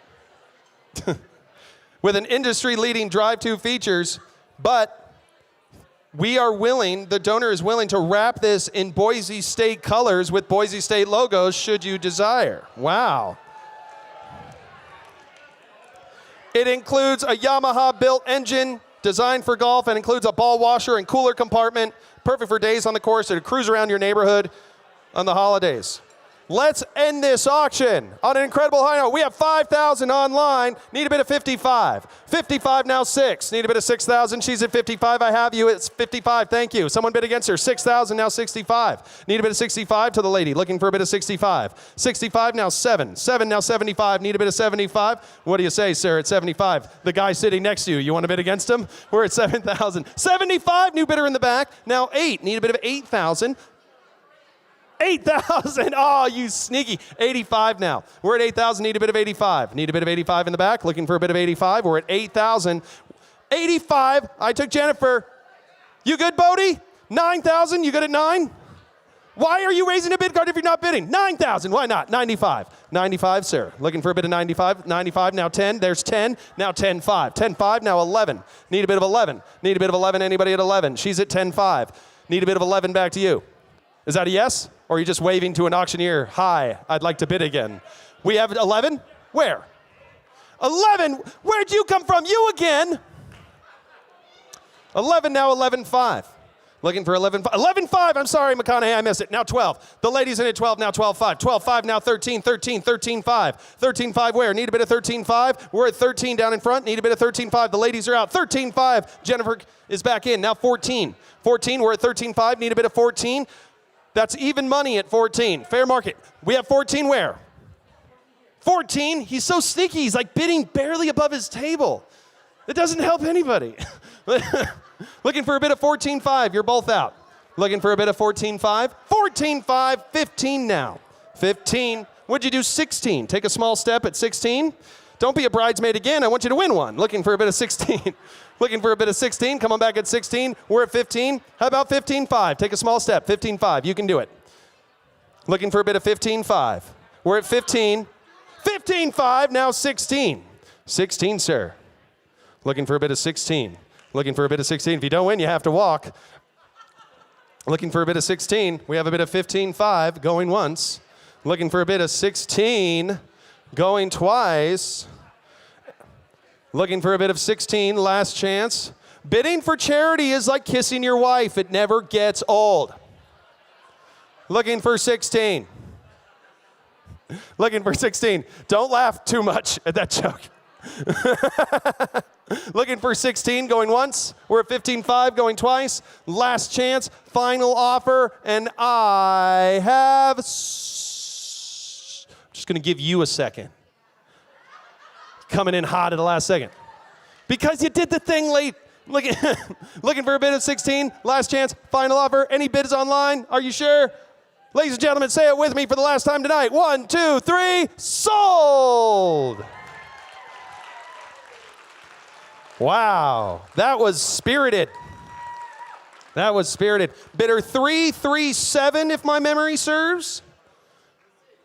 With an industry-leading drive-to features, but the donor is willing to wrap this in Boise State colors with Boise State logos should you desire. Wow. It includes a Yamaha-built engine designed for golf and includes a ball washer and cooler compartment, perfect for days on the course or to cruise around your neighborhood on the holidays. Let's end this auction on an incredible high note. We have 5,000 online. Need a bit of 55. 55 now 6. Need a bit of 6,000. She's at 55. I have you. It's 55. Thank you. Someone bid against her. 6,000 now 65. Need a bit of 65 to the lady. Looking for a bit of 65. 65 now 7. 7 now 75. Need a bit of 75. What do you say, sir, at 75? The guy sitting next to you. You want to bid against him? We're at 7,000. 75. New bidder in the back. Now 8. Need a bit of 8,000. 8,000. Oh, you sneaky. 85 now. We're at 8,000. Need a bit of 85. Need a bit of 85 in the back. Looking for a bit of 85. We're at 8,000. 85. I took Jennifer. You good, Bodie? 9,000. You good at 9? Why are you raising a bid card if you're not bidding? 9,000. Why not? 95. 95, sir. Looking for a bit of 95. 95. Now 10. There's 10. Now 10.5. 10.5. Now 11. Need a bit of 11. Need a bit of 11. Anybody at 11? She's at 10.5. Need a bit of 11 back to you. Is that a yes? Or are you just waving to an auctioneer? Hi, I'd like to bid again. We have 11? Where? 11? Where'd you come from? You again? 11 now, 11.5. Looking for 11.5. 11.5, I'm sorry, McConaughey, I missed it. Now 12. The ladies in at 12, now 12.5. 12.5, now 13, 13, 13.5. 13.5 where? Need a bit of 13.5. We're at 13 down in front. Need a bit of 13.5. The ladies are out. 13.5. Jennifer is back in. Now 14. 14, we're at 13.5. Need a bit of 14. That's even money at 14. Fair market. We have 14 where? 14. He's so sneaky. He's like bidding barely above his table. It doesn't help anybody. Looking for a bit of 14.5. You're both out. Looking for a bit of 14.5. 14.5. 15 now. 15. What'd you do 16? Take a small step at 16. Don't be a bridesmaid again. I want you to win one. Looking for a bit of 16. Looking for a bit of 16. Come on back at 16. We're at 15. How about 15.5? Take a small step. 15.5. You can do it. Looking for a bit of 15.5. We're at 15. 15.5. Now 16. 16, sir. Looking for a bit of 16. Looking for a bit of 16. If you don't win, you have to walk. Looking for a bit of 16. We have a bit of 15.5 going once. Looking for a bit of 16 going twice. Looking for a bit of 16, last chance. Bidding for charity is like kissing your wife. It never gets old. Looking for 16. Looking for 16. Don't laugh too much at that joke. Looking for 16, going once. We're at 15.5, going twice. Last chance, final offer, and I have... I'm just going to give you a second. Coming in hot at the last second. Because you did the thing late. Looking for a bid of 16, last chance, final offer. Any bids online? Are you sure? Ladies and gentlemen, say it with me for the last time tonight. 1, 2, 3, sold! Wow, that was spirited. That was spirited. Bidder 337, if my memory serves.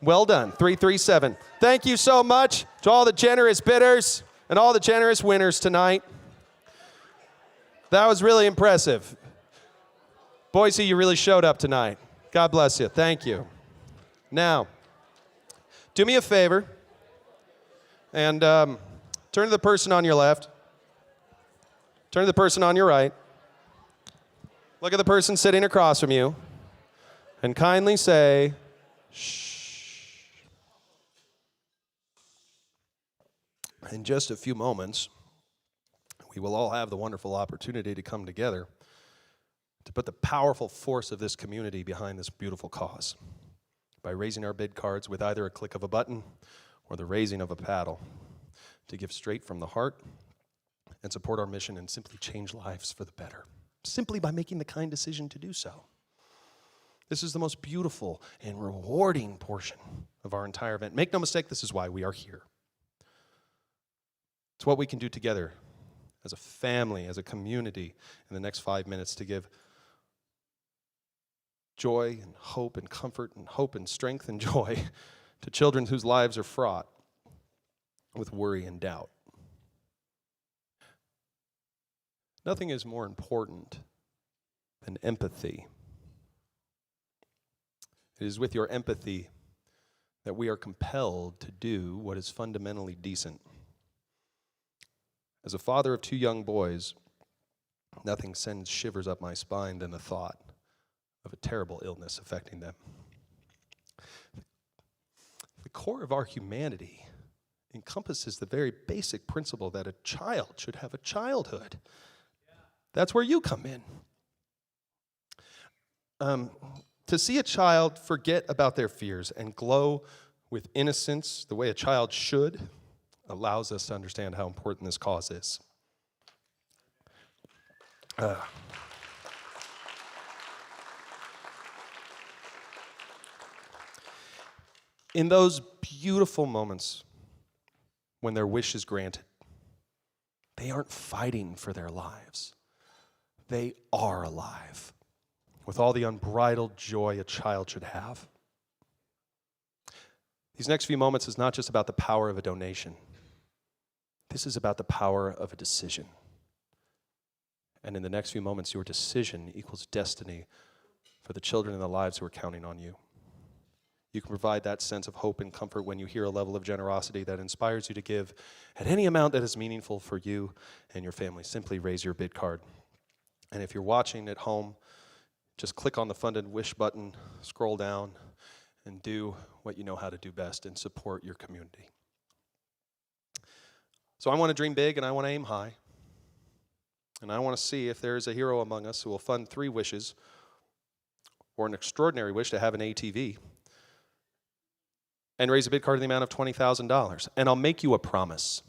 Well done, 337. Thank you so much to all the generous bidders and all the generous winners tonight. That was really impressive. Boise, you really showed up tonight. God bless you. Thank you. Now, do me a favor and turn to the person on your left. Turn to the person on your right. Look at the person sitting across from you and kindly say, shh. In just a few moments, we will all have the wonderful opportunity to come together to put the powerful force of this community behind this beautiful cause by raising our bid cards with either a click of a button or the raising of a paddle to give straight from the heart and support our mission and simply change lives for the better, simply by making the kind decision to do so. This is the most beautiful and rewarding portion of our entire event. Make no mistake, this is why we are here. It's what we can do together as a family, as a community in the next 5 minutes to give joy and hope and comfort and hope and strength and joy to children whose lives are fraught with worry and doubt. Nothing is more important than empathy. It is with your empathy that we are compelled to do what is fundamentally decent. As a father of 2 young boys, nothing sends shivers up my spine than the thought of a terrible illness affecting them. The core of our humanity encompasses the very basic principle that a child should have a childhood. That's where you come in. To see a child forget about their fears and glow with innocence the way a child should allows us to understand how important this cause is. In those beautiful moments when their wish is granted, they aren't fighting for their lives. They are alive with all the unbridled joy a child should have. These next few moments is not just about the power of a donation. This is about the power of a decision. And in the next few moments, your decision equals destiny for the children and the lives who are counting on you. You can provide that sense of hope and comfort when you hear a level of generosity that inspires you to give at any amount that is meaningful for you and your family. Simply raise your bid card. And if you're watching at home, just click on the Funded Wish button, scroll down, and do what you know how to do best and support your community. So I want to dream big and I want to aim high. And I want to see if there is a hero among us who will fund 3 wishes or an extraordinary wish to have an ATV and raise a bid card in the amount of $20,000. And I'll make you a promise.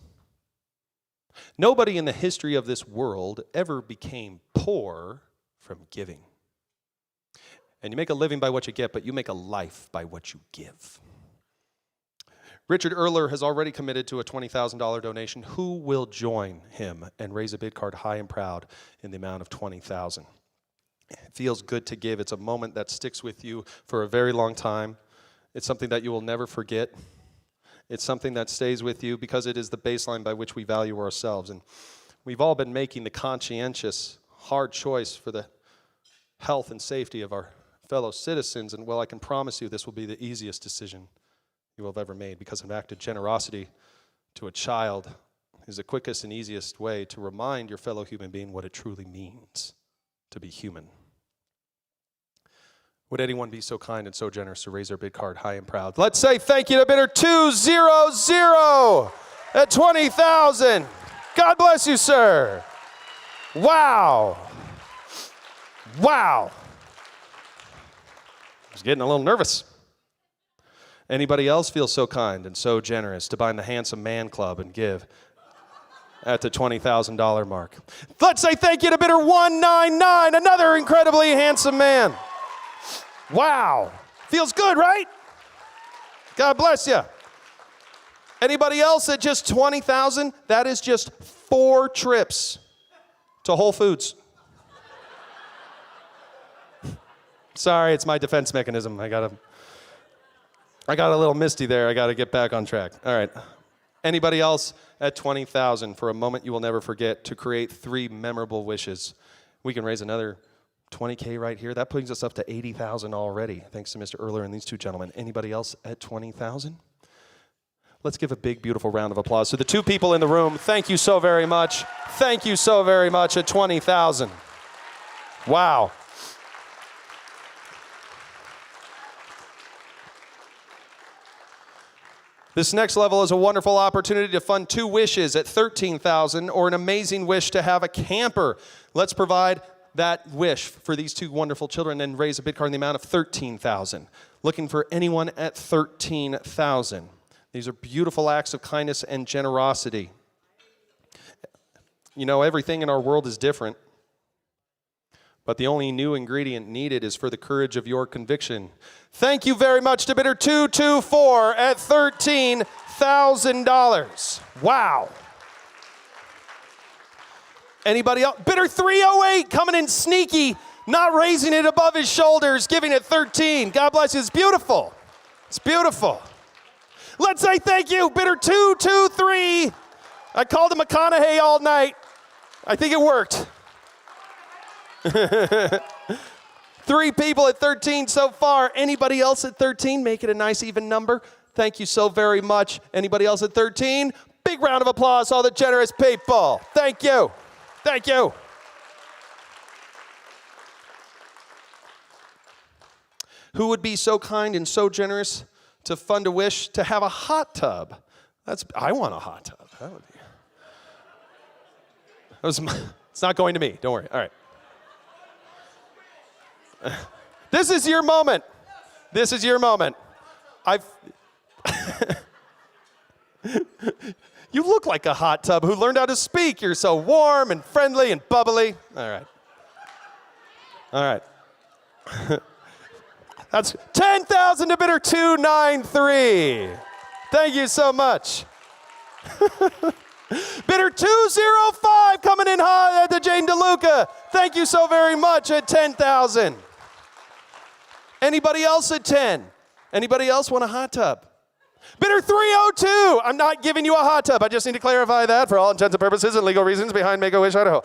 Nobody in the history of this world ever became poor from giving. And you make a living by what you get, but you make a life by what you give. Richard Erler has already committed to a $20,000 donation. Who will join him and raise a bid card high and proud in the amount of $20,000? It feels good to give. It's a moment that sticks with you for a very long time. It's something that you will never forget. It's something that stays with you because it is the baseline by which we value ourselves. And we've all been making the conscientious, hard choice for the health and safety of our fellow citizens. And well, I can promise you this will be the easiest decision you will have ever made, because an act of generosity to a child is the quickest and easiest way to remind your fellow human being what it truly means to be human. Would anyone be so kind and so generous to raise their bid card high and proud? Let's say thank you to bidder 200 at 20,000. God bless you, sir. Wow. Wow. I was getting a little nervous. Anybody else feel so kind and so generous to bind the Handsome Man Club and give at the $20,000 mark? Let's say thank you to bidder 199, another incredibly handsome man. Wow. Feels good, right? God bless you. Anybody else at just 20,000? That is just 4 trips to Whole Foods. Sorry, it's my defense mechanism. I got a little misty there. I got to get back on track. All right. Anybody else at 20,000 for a moment you will never forget to create 3 memorable wishes? We can raise another $20K right here. That brings us up to 80,000 already, thanks to Mr. Erler and these 2 gentlemen. Anybody else at 20,000? Let's give a big, beautiful round of applause to the 2 people in the room. Thank you so very much. Thank you so very much at 20,000. Wow. This next level is a wonderful opportunity to fund 2 wishes at 13,000 or an amazing wish to have a camper. Let's provide that wish for these 2 wonderful children and raise a bid card in the amount of 13,000. Looking for anyone at 13,000. These are beautiful acts of kindness and generosity. You know, everything in our world is different, but the only new ingredient needed is for the courage of your conviction. Thank you very much to bidder 224 at $13,000. Wow. Anybody else? Bidder 308 coming in sneaky, not raising it above his shoulders, giving it 13. God bless you. It's beautiful. It's beautiful. Let's say thank you, bidder 223. I called him McConaughey all night. I think it worked. 3 people at 13 so far. Anybody else at 13? Make it a nice even number. Thank you so very much. Anybody else at 13? Big round of applause, all the generous people. Thank you. Thank you. Who would be so kind and so generous to fund a wish to have a hot tub? I want a hot tub. That would be. It's not going to me. Don't worry. All right. This is your moment. This is your moment. You look like a hot tub who learned how to speak. You're so warm and friendly and bubbly. All right. All right. That's 10,000 to bidder 293. Thank you so much. Bidder 205 coming in high at the Jane DeLuca. Thank you so very much at 10,000. Anybody else at 10? Anybody else want a hot tub? Bidder 302. I'm not giving you a hot tub. I just need to clarify that for all intents and purposes and legal reasons behind Make-A-Wish Idaho.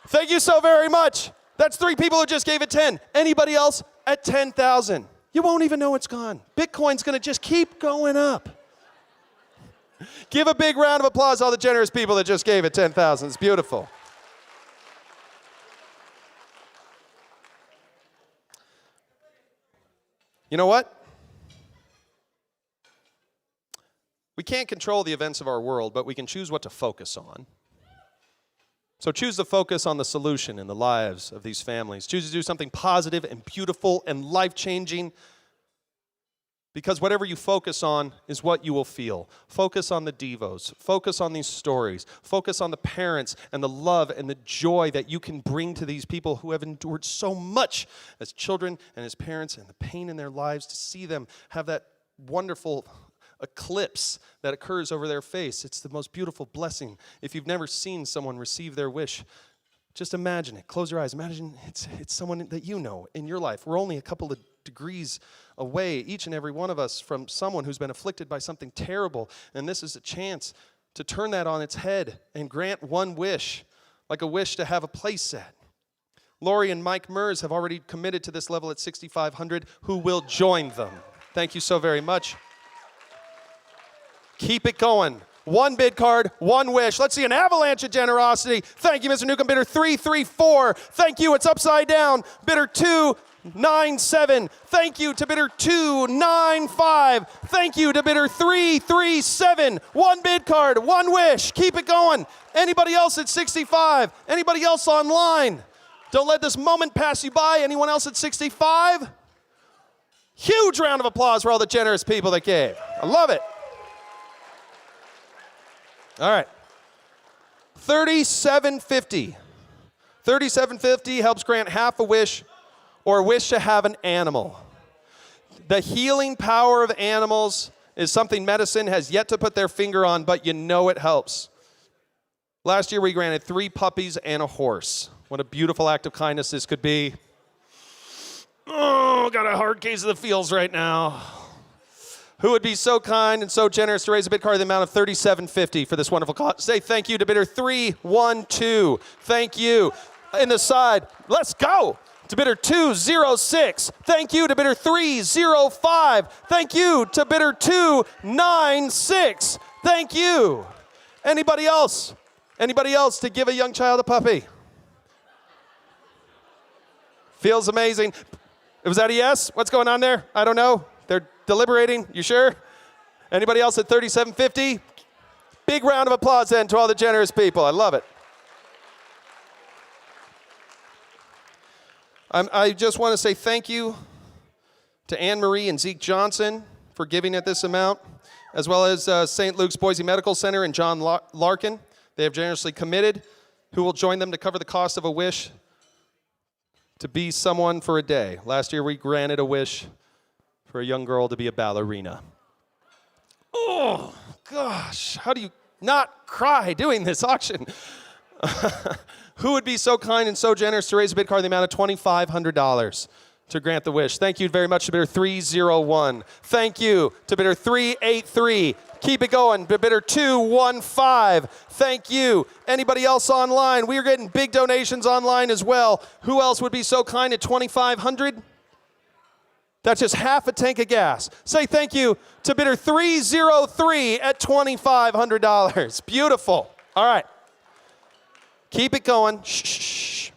Thank you so very much. That's 3 people who just gave it 10. Anybody else at 10,000? You won't even know it's gone. Bitcoin's going to just keep going up. Give a big round of applause to all the generous people that just gave it 10,000. It's beautiful. You know what? We can't control the events of our world, but we can choose what to focus on. So choose to focus on the solution in the lives of these families. Choose to do something positive and beautiful and life-changing, because whatever you focus on is what you will feel. Focus on the devos. Focus on these stories. Focus on the parents and the love and the joy that you can bring to these people who have endured so much as children and as parents, and the pain in their lives, to see them have that wonderful eclipse that occurs over their face. It's the most beautiful blessing. If you've never seen someone receive their wish, just imagine it. Close your eyes. Imagine it's someone that you know in your life. We're only a couple of degrees away, each and every one of us, from someone who's been afflicted by something terrible. And this is a chance to turn that on its head and grant one wish, like a wish to have a place set. Lori and Mike Mers have already committed to this level at $6,500. Who will join them? Thank you so very much. Keep it going. One bid card, one wish. Let's see an avalanche of generosity. Thank you, Mr. Newcomb. Bidder 334. Thank you. It's upside down. Bidder 297. Thank you to bidder 295. Thank you to bidder 337. One bid card, one wish. Keep it going. Anybody else at 65? Anybody else online? Don't let this moment pass you by. Anyone else at 65? Huge round of applause for all the generous people that gave. I love it. All right. $37.50. $37.50 helps grant half a wish or a wish to have an animal. The healing power of animals is something medicine has yet to put their finger on, but you know it helps. Last year we granted 3 puppies and a horse. What a beautiful act of kindness this could be. Oh, got a hard case of the feels right now. Who would be so kind and so generous to raise a bid card in the amount of $37.50 for this wonderful cause? Say thank you to bidder 312. Thank you. In the side, let's go. To bidder 206. Thank you to bidder 305. Thank you to bidder 296. Thank you. Anybody else? Anybody else to give a young child a puppy? Feels amazing. Was that a yes? What's going on there? I don't know. They're deliberating. You sure? Anybody else at $37.50? Big round of applause then to all the generous people. I love it. I just want to say thank you to Anne Marie and Zeke Johnson for giving at this amount, as well as St. Luke's Boise Medical Center and John Larkin. They have generously committed. Who will join them to cover the cost of a wish to be someone for a day? Last year we granted a wish for a young girl to be a ballerina. Oh, gosh. How do you not cry doing this auction? Who would be so kind and so generous to raise a bid card in the amount of $2,500 to grant the wish? Thank you very much to bidder 301. Thank you to bidder 383. Keep it going to bidder 215. Thank you. Anybody else online? We are getting big donations online as well. Who else would be so kind at $2,500? That's just half a tank of gas. Say thank you to bidder 303 at $2,500. Beautiful. All right. Keep it going. Shh.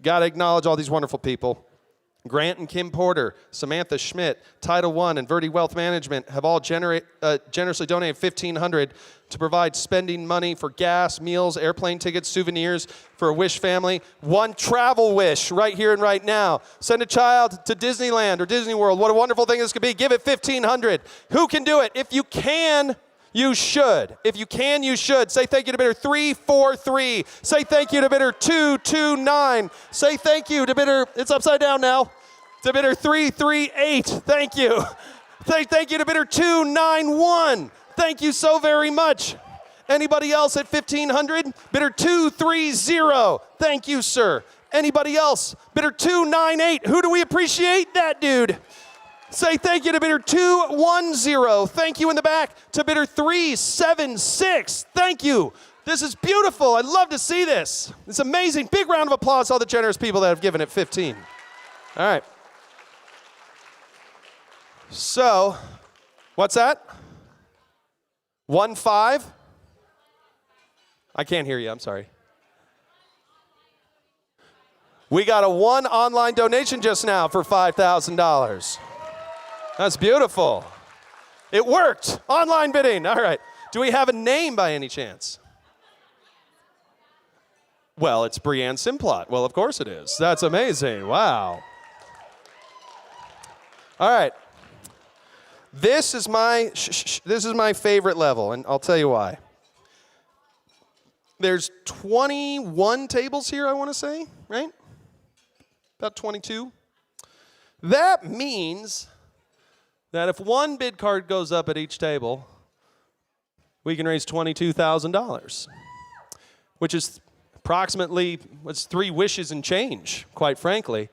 Got to acknowledge all these wonderful people. Grant and Kim Porter, Samantha Schmidt, Title I, and Verde Wealth Management have all generously donated $1,500 to provide spending money for gas, meals, airplane tickets, souvenirs for a Wish family. One travel wish right here and right now. Send a child to Disneyland or Disney World. What a wonderful thing this could be. Give it $1,500. Who can do it? If you can, you should. If you can, you should. Say thank you to bidder 343. Say thank you to bidder 229. Say thank you to bidder, it's upside down now, to bidder 338. Thank you. Thank you to bidder 291. Thank you so very much. Anybody else at $1,500? Bidder 230. Thank you, sir. Anybody else? Bidder 298. Who do we appreciate? That dude. Say thank you to bidder 210. Thank you in the back to bidder 376. Thank you. This is beautiful. I'd love to see this. It's amazing. Big round of applause to all the generous people that have given at 15. All right. So, what's that? 1-5? I can't hear you. I'm sorry. We got a one online donation just now for $5,000. That's beautiful. It worked. Online bidding. All right. Do we have a name by any chance? Well, it's Brianne Simplot. Well, of course it is. That's amazing. Wow. All right. This is my favorite level, and I'll tell you why. There's 21 tables here, I want to say, right? About 22. That means that if one bid card goes up at each table, we can raise $22,000, which is approximately, what's 3 wishes and change, quite frankly.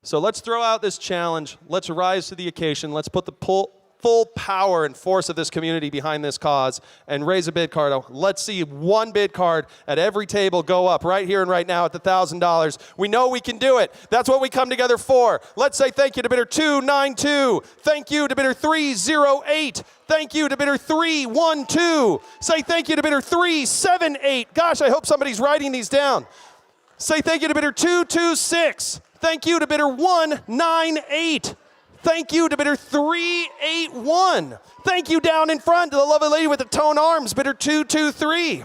So let's throw out this challenge. Let's rise to the occasion. Let's put the full power and force of this community behind this cause and raise a bid card. Let's see one bid card at every table go up right here and right now at the $1,000. We know we can do it. That's what we come together for. Let's say thank you to bidder 292. Thank you to bidder 308. Thank you to bidder 312. Say thank you to bidder 378. Gosh, I hope somebody's writing these down. Say thank you to bidder 226. Thank you to bidder 198. Thank you to bidder 381. Thank you down in front to the lovely lady with the toned arms, bidder 223.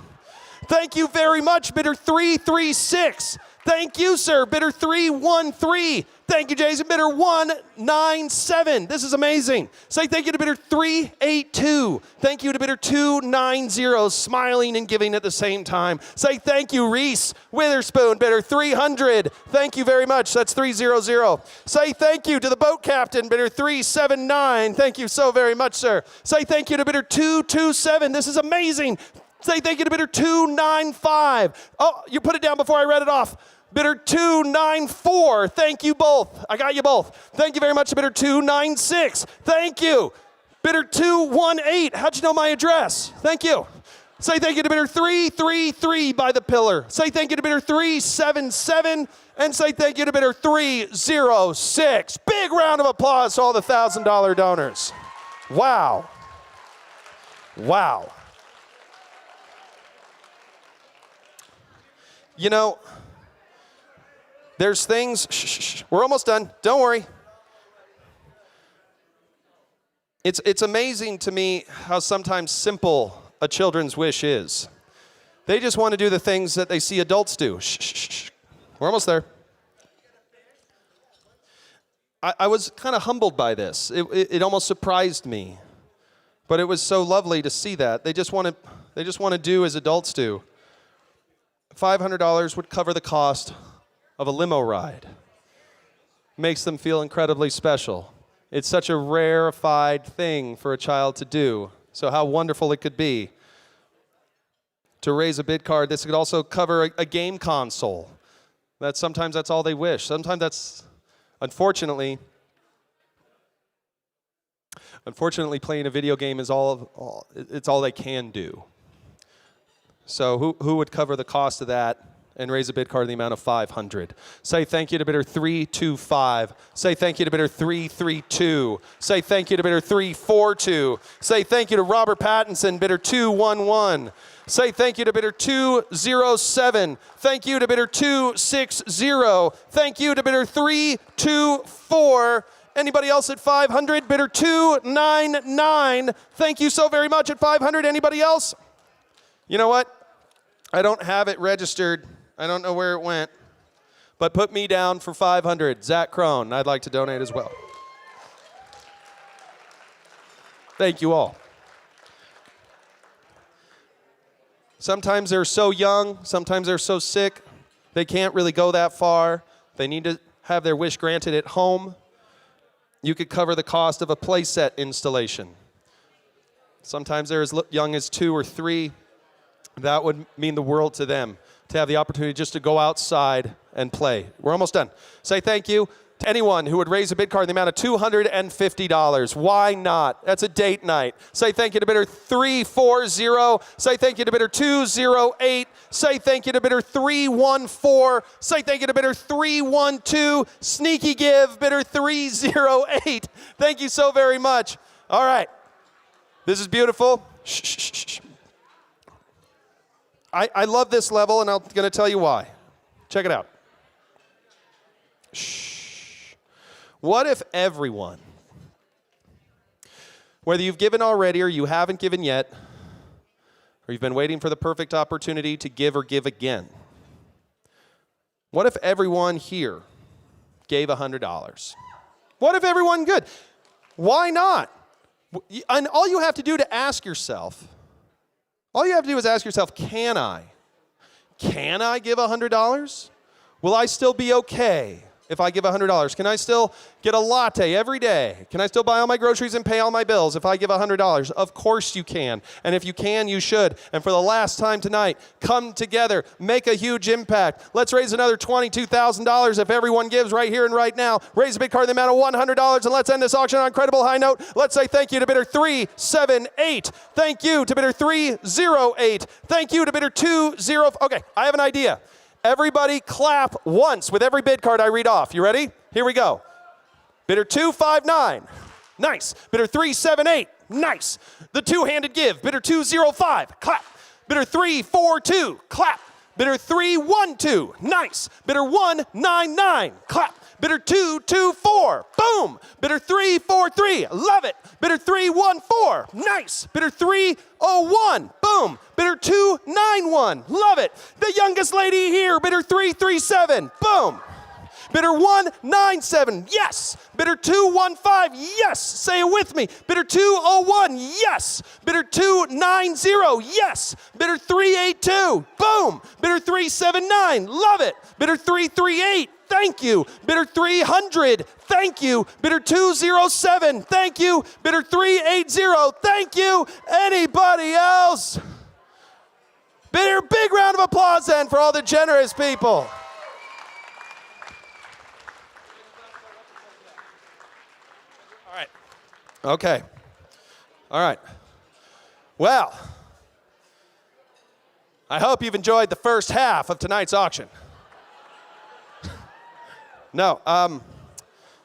Thank you very much, bidder 336. Thank you, sir, bidder 313. Thank you, Jason, bidder 197. This is amazing. Say thank you to bidder 382. Thank you to bidder 290, smiling and giving at the same time. Say thank you, Reese Witherspoon, bidder 300. Thank you very much. That's 300. Say thank you to the boat captain, bidder 379. Thank you so very much, sir. Say thank you to bidder 227. This is amazing. Say thank you to bidder 295. Oh, you put it down before I read it off. Bidder 294, thank you both. I got you both. Thank you very much to bidder 296. Thank you. Bidder 218, how'd you know my address? Thank you. Say thank you to bidder 333 by the pillar. Say thank you to bidder 377. And say thank you to bidder 306. Big round of applause to all the $1,000 donors. Wow. Wow. You know, there's things, we're almost done, don't worry. It's amazing to me how sometimes simple a children's wish is. They just want to do the things that they see adults do. We're almost there. I was kind of humbled by this. It almost surprised me. But it was so lovely to see that. They just want to do as adults do. $500 would cover the cost of a limo ride. Makes them feel incredibly special. It's such a rarefied thing for a child to do. So how wonderful it could be to raise a bid card. This could also cover a game console. Sometimes that's all they wish. Sometimes that's, unfortunately, playing a video game is all they can do. So who would cover the cost of that and raise a bid card in the amount of $500? Say thank you to bidder 325. Say thank you to bidder 332. Say thank you to bidder 342. Say thank you to Robert Pattinson, bidder 211. Say thank you to bidder 207. Thank you to bidder 260. Thank you to bidder 324. Anybody else at 500? Bidder 299. Thank you so very much at 500. Anybody else? You know what? I don't have it registered. I don't know where it went. But put me down for 500. Zach Crone, I'd like to donate as well. Thank you all. Sometimes they're so young. Sometimes they're so sick. They can't really go that far. They need to have their wish granted at home. You could cover the cost of a playset installation. Sometimes they're as young as 2 or 3. That would mean the world to them, to have the opportunity just to go outside and play. We're almost done. Say thank you to anyone who would raise a bid card in the amount of $250. Why not? That's a date night. Say thank you to bidder 340. Say thank you to bidder 208. Say thank you to bidder 314. Say thank you to bidder 312. Sneaky give, bidder 308. Thank you so very much. All right. This is beautiful. Shh, shh, shh, shh. I love this level, and I'm going to tell you why. Check it out. Shh. What if everyone, whether you've given already or you haven't given yet, or you've been waiting for the perfect opportunity to give or give again, what if everyone here gave $100? What if everyone good? Why not? And all you have to do to ask yourself, all you have to do is ask yourself, can I? Can I give $100? Will I still be okay? if I give $100? Can I still get a latte every day? Can I still buy all my groceries and pay all my bills if I give $100? Of course you can. And if you can, you should. And for the last time tonight, come together, make a huge impact. Let's raise another $22,000 if everyone gives right here and right now. Raise a bid card in the amount of $100, and let's end this auction on an incredible high note. Let's say thank you to bidder 378. Thank you to bidder 308. Thank you to bidder 20. Okay, I have an idea. Everybody clap once with every bid card I read off. You ready? Here we go. Bidder 259. Nice. Bidder 378. Nice. The two-handed give. Bidder 205. Clap. Bidder 342. Clap. Bidder 312. Nice. Bidder 199. Clap. Bidder 224. Boom. Bidder 343. Love it. Bidder 314. Nice. Bidder 301. Boom. Bidder 291. Love it. The youngest lady here. Bidder 337. Boom. Bidder 197. Yes. Bidder 215. Yes. Say it with me. Bidder 201. Yes. Bidder 290. Yes. Bidder 382. Boom. Bidder 379. Love it. Bidder 338. Thank you. Bidder 300. Thank you. Bidder 207. Thank you. Bidder 380. Thank you. Anybody else? Bidder, big round of applause then for all the generous people. All right. Okay. All right. Well, I hope you've enjoyed the first half of tonight's auction. No,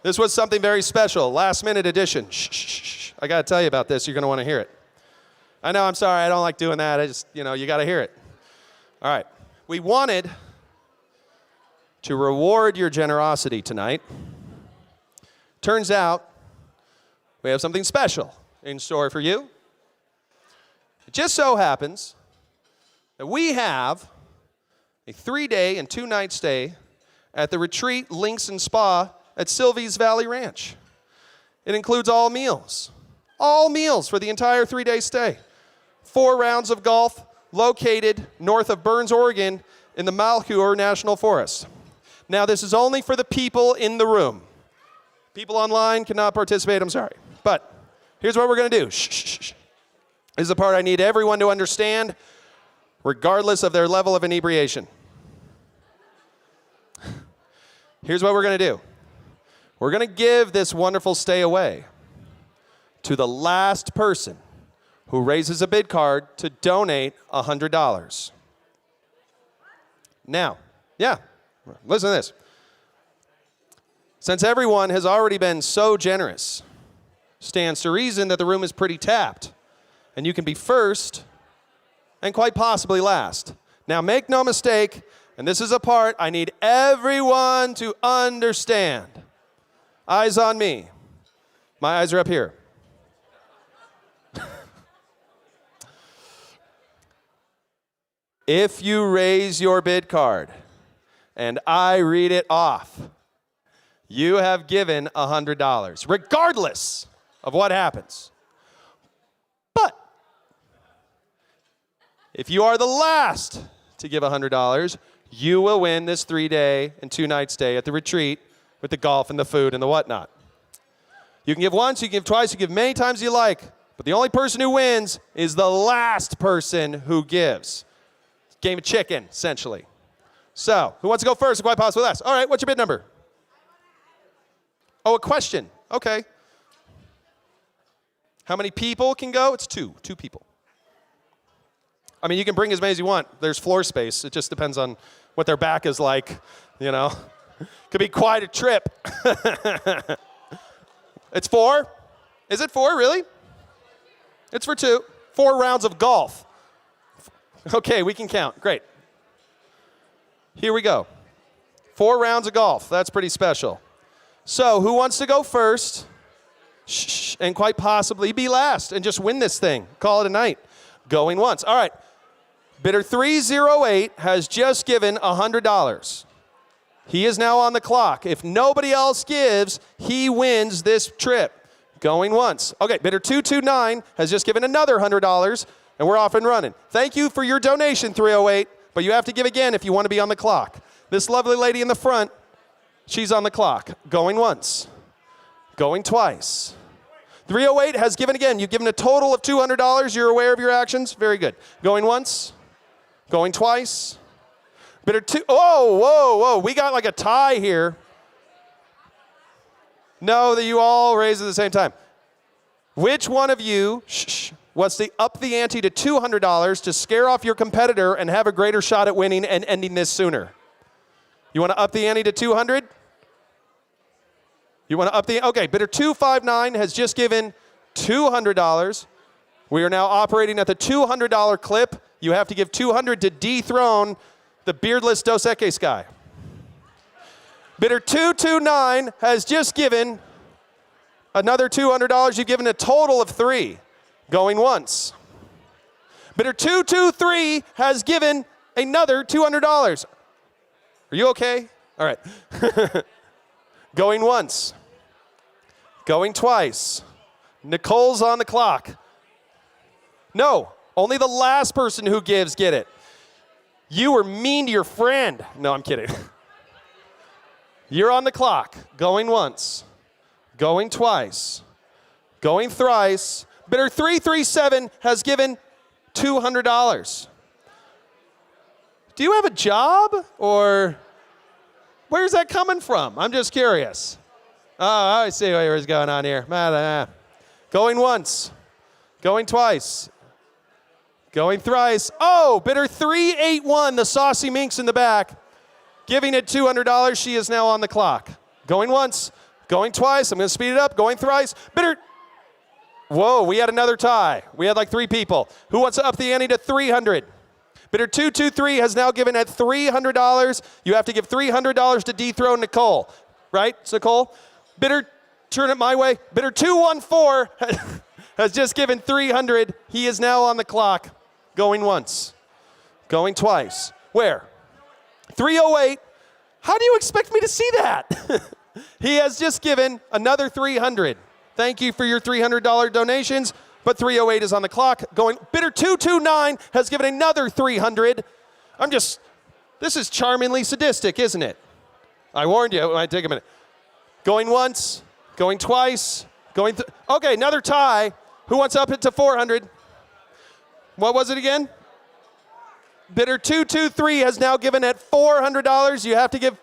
this was something very special, last minute edition. Shh. I gotta tell you about this, you're gonna wanna hear it. I know, I'm sorry, I don't like doing that, you gotta hear it. All right, we wanted to reward your generosity tonight. Turns out, we have something special in store for you. It just so happens that we have a 3-day and 2-night stay at the Retreat Links and Spa at Sylvie's Valley Ranch. It includes all meals for the entire 3-day stay. 4 rounds of golf located north of Burns, Oregon in the Malheur National Forest. Now, this is only for the people in the room. People online cannot participate, I'm sorry. But here's what we're gonna do. Shh. This is the part I need everyone to understand, regardless of their level of inebriation. Here's what we're going to do. We're going to give this wonderful stay away to the last person who raises a bid card to donate $100. Now, listen to this. Since everyone has already been so generous, stands to reason that the room is pretty tapped, and you can be first and quite possibly last. Now, make no mistake, and this is a part I need everyone to understand. Eyes on me. My eyes are up here. If you raise your bid card and I read it off, you have given $100, regardless of what happens. But if you are the last to give $100, you will win this 3-day and 2-night stay at the retreat with the golf and the food and the whatnot. You can give once, you can give twice, you can give many times you like, but the only person who wins is the last person who gives. Game of chicken, essentially. So, who wants to go first and quite possibly last? All right, what's your bid number? Oh, a question. Okay. How many people can go? It's 2 people. I mean, you can bring as many as you want. There's floor space. It just depends on what their back is like, Could be quite a trip. It's 4? Is it 4, really? It's for 2. 4 rounds of golf. Okay, we can count. Great. Here we go. 4 rounds of golf. That's pretty special. So, who wants to go first? Shh, and quite possibly be last and just win this thing. Call it a night. Going once. All right. Bidder 308 has just given $100. He is now on the clock. If nobody else gives, he wins this trip. Going once. Okay, bidder 229 has just given another $100, and we're off and running. Thank you for your donation, 308, but you have to give again if you want to be on the clock. This lovely lady in the front, She's on the clock. Going once. Going twice. 308 has given again. You've given a total of $200. You're aware of your actions? Very good. Going once. Going twice. Bidder two. Oh, whoa, whoa. We got like a tie here. No, that you all raised at the same time. Which one of you wants to up the ante to $200 to scare off your competitor and have a greater shot at winning and ending this sooner? You want to up the ante to 200? You want to up the, okay, bidder 259 has just given $200. We are now operating at the $200 clip. You have to give $200 to dethrone the beardless Dos Equis guy. Bidder 229 has just given another $200. You've given a total of $3. Going once. Bidder 223 has given another $200. Are you okay? All right. Going once. Going twice. Nicole's on the clock. No, only the last person who gives get it. You were mean to your friend. No, I'm kidding. You're on the clock. Going once. Going twice. Going thrice. Bidder 337 has given $200. Do you have a job, or where's that coming from? I'm just curious. Oh, I see what was going on here. Going once. Going twice. Going thrice. Oh, bidder 381, the saucy minx in the back, giving it $200. She is now on the clock. Going once. Going twice. I'm going to speed it up. Going thrice. Bidder. Whoa, we had another tie. We had like 3 people. Who wants to up the ante to 300? Bidder 223 has now given at $300. You have to give $300 to dethrone Nicole. Right, Nicole? Bidder, turn it my way. Bidder 214 has just given $300. He is now on the clock. Going once. Going twice. Where? 308. How do you expect me to see that? He has just given another $300. Thank you for your $300 donations, but 308 is on the clock. Going, bidder 229 has given another $300. This is charmingly sadistic, isn't it? I warned you, it might take a minute. Going once, going twice, okay, another tie. Who wants up it to 400? What was it again? Bidder 223 has now given at $400. You have to give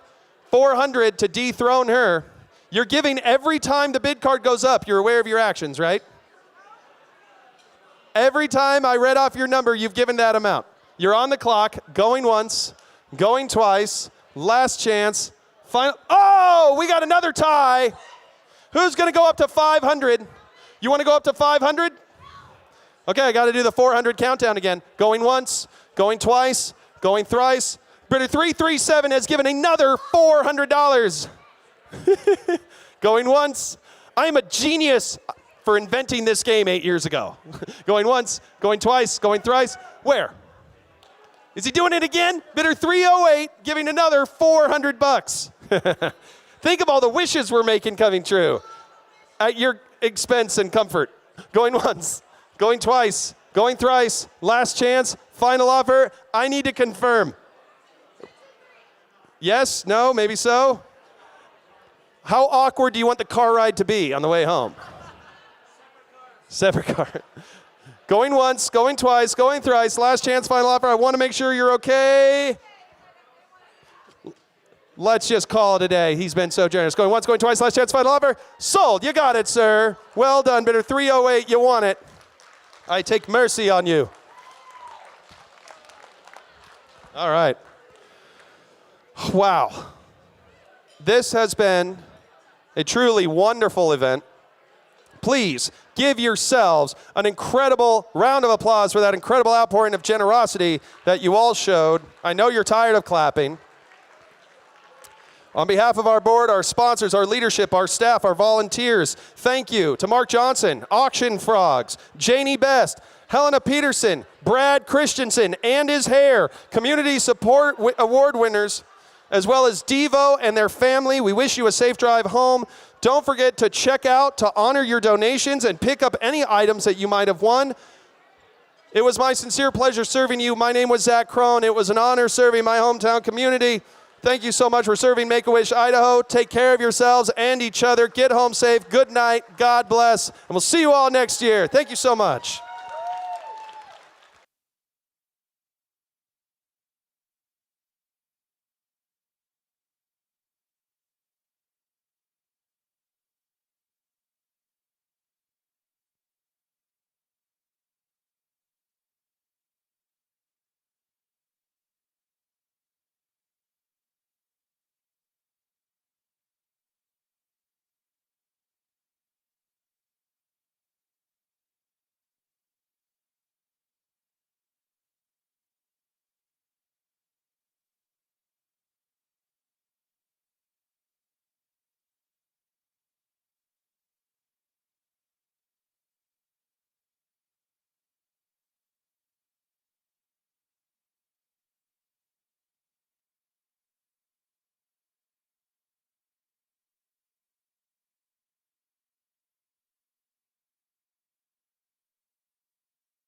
$400 to dethrone her. You're giving every time the bid card goes up. You're aware of your actions, right? Every time I read off your number, you've given that amount. You're on the clock, going once, going twice, last chance, final. Oh, we got another tie. Who's going to go up to 500? You want to go up to 500? Okay, I got to do the 400 countdown again. Going once, going twice, going thrice. Bidder 337 has given another $400. Going once. I am a genius for inventing this game 8 years ago. Going once, going twice, going thrice. Where? Is he doing it again? Bidder 308 giving another $400. Think of all the wishes we're making coming true at your expense and comfort. Going once, going twice, going thrice, last chance, final offer. I need to confirm. Yes, no, maybe so. How awkward do you want the car ride to be on the way home? Separate car. Going once, going twice, going thrice, last chance, final offer. I want to make sure you're okay. Let's just call it a day. He's been so generous. Going once, going twice, last chance, final offer. Sold. You got it, sir. Well done, bidder 308. You won it. I take mercy on you. All right. Wow. This has been a truly wonderful event. Please give yourselves an incredible round of applause for that incredible outpouring of generosity that you all showed. I know you're tired of clapping. On behalf of our board, our sponsors, our leadership, our staff, our volunteers, thank you to Mark Johnson, Auction Frogs, Janie Best, Helena Peterson, Brad Christensen and his hair, Community Support Award winners, as well as Devo and their family. We wish you a safe drive home. Don't forget to check out to honor your donations and pick up any items that you might have won. It was my sincere pleasure serving you. My name was Zach Crone. It was an honor serving my hometown community. Thank you so much for serving Make-A-Wish Idaho. Take care of yourselves and each other. Get home safe. Good night. God bless. And we'll see you all next year. Thank you so much.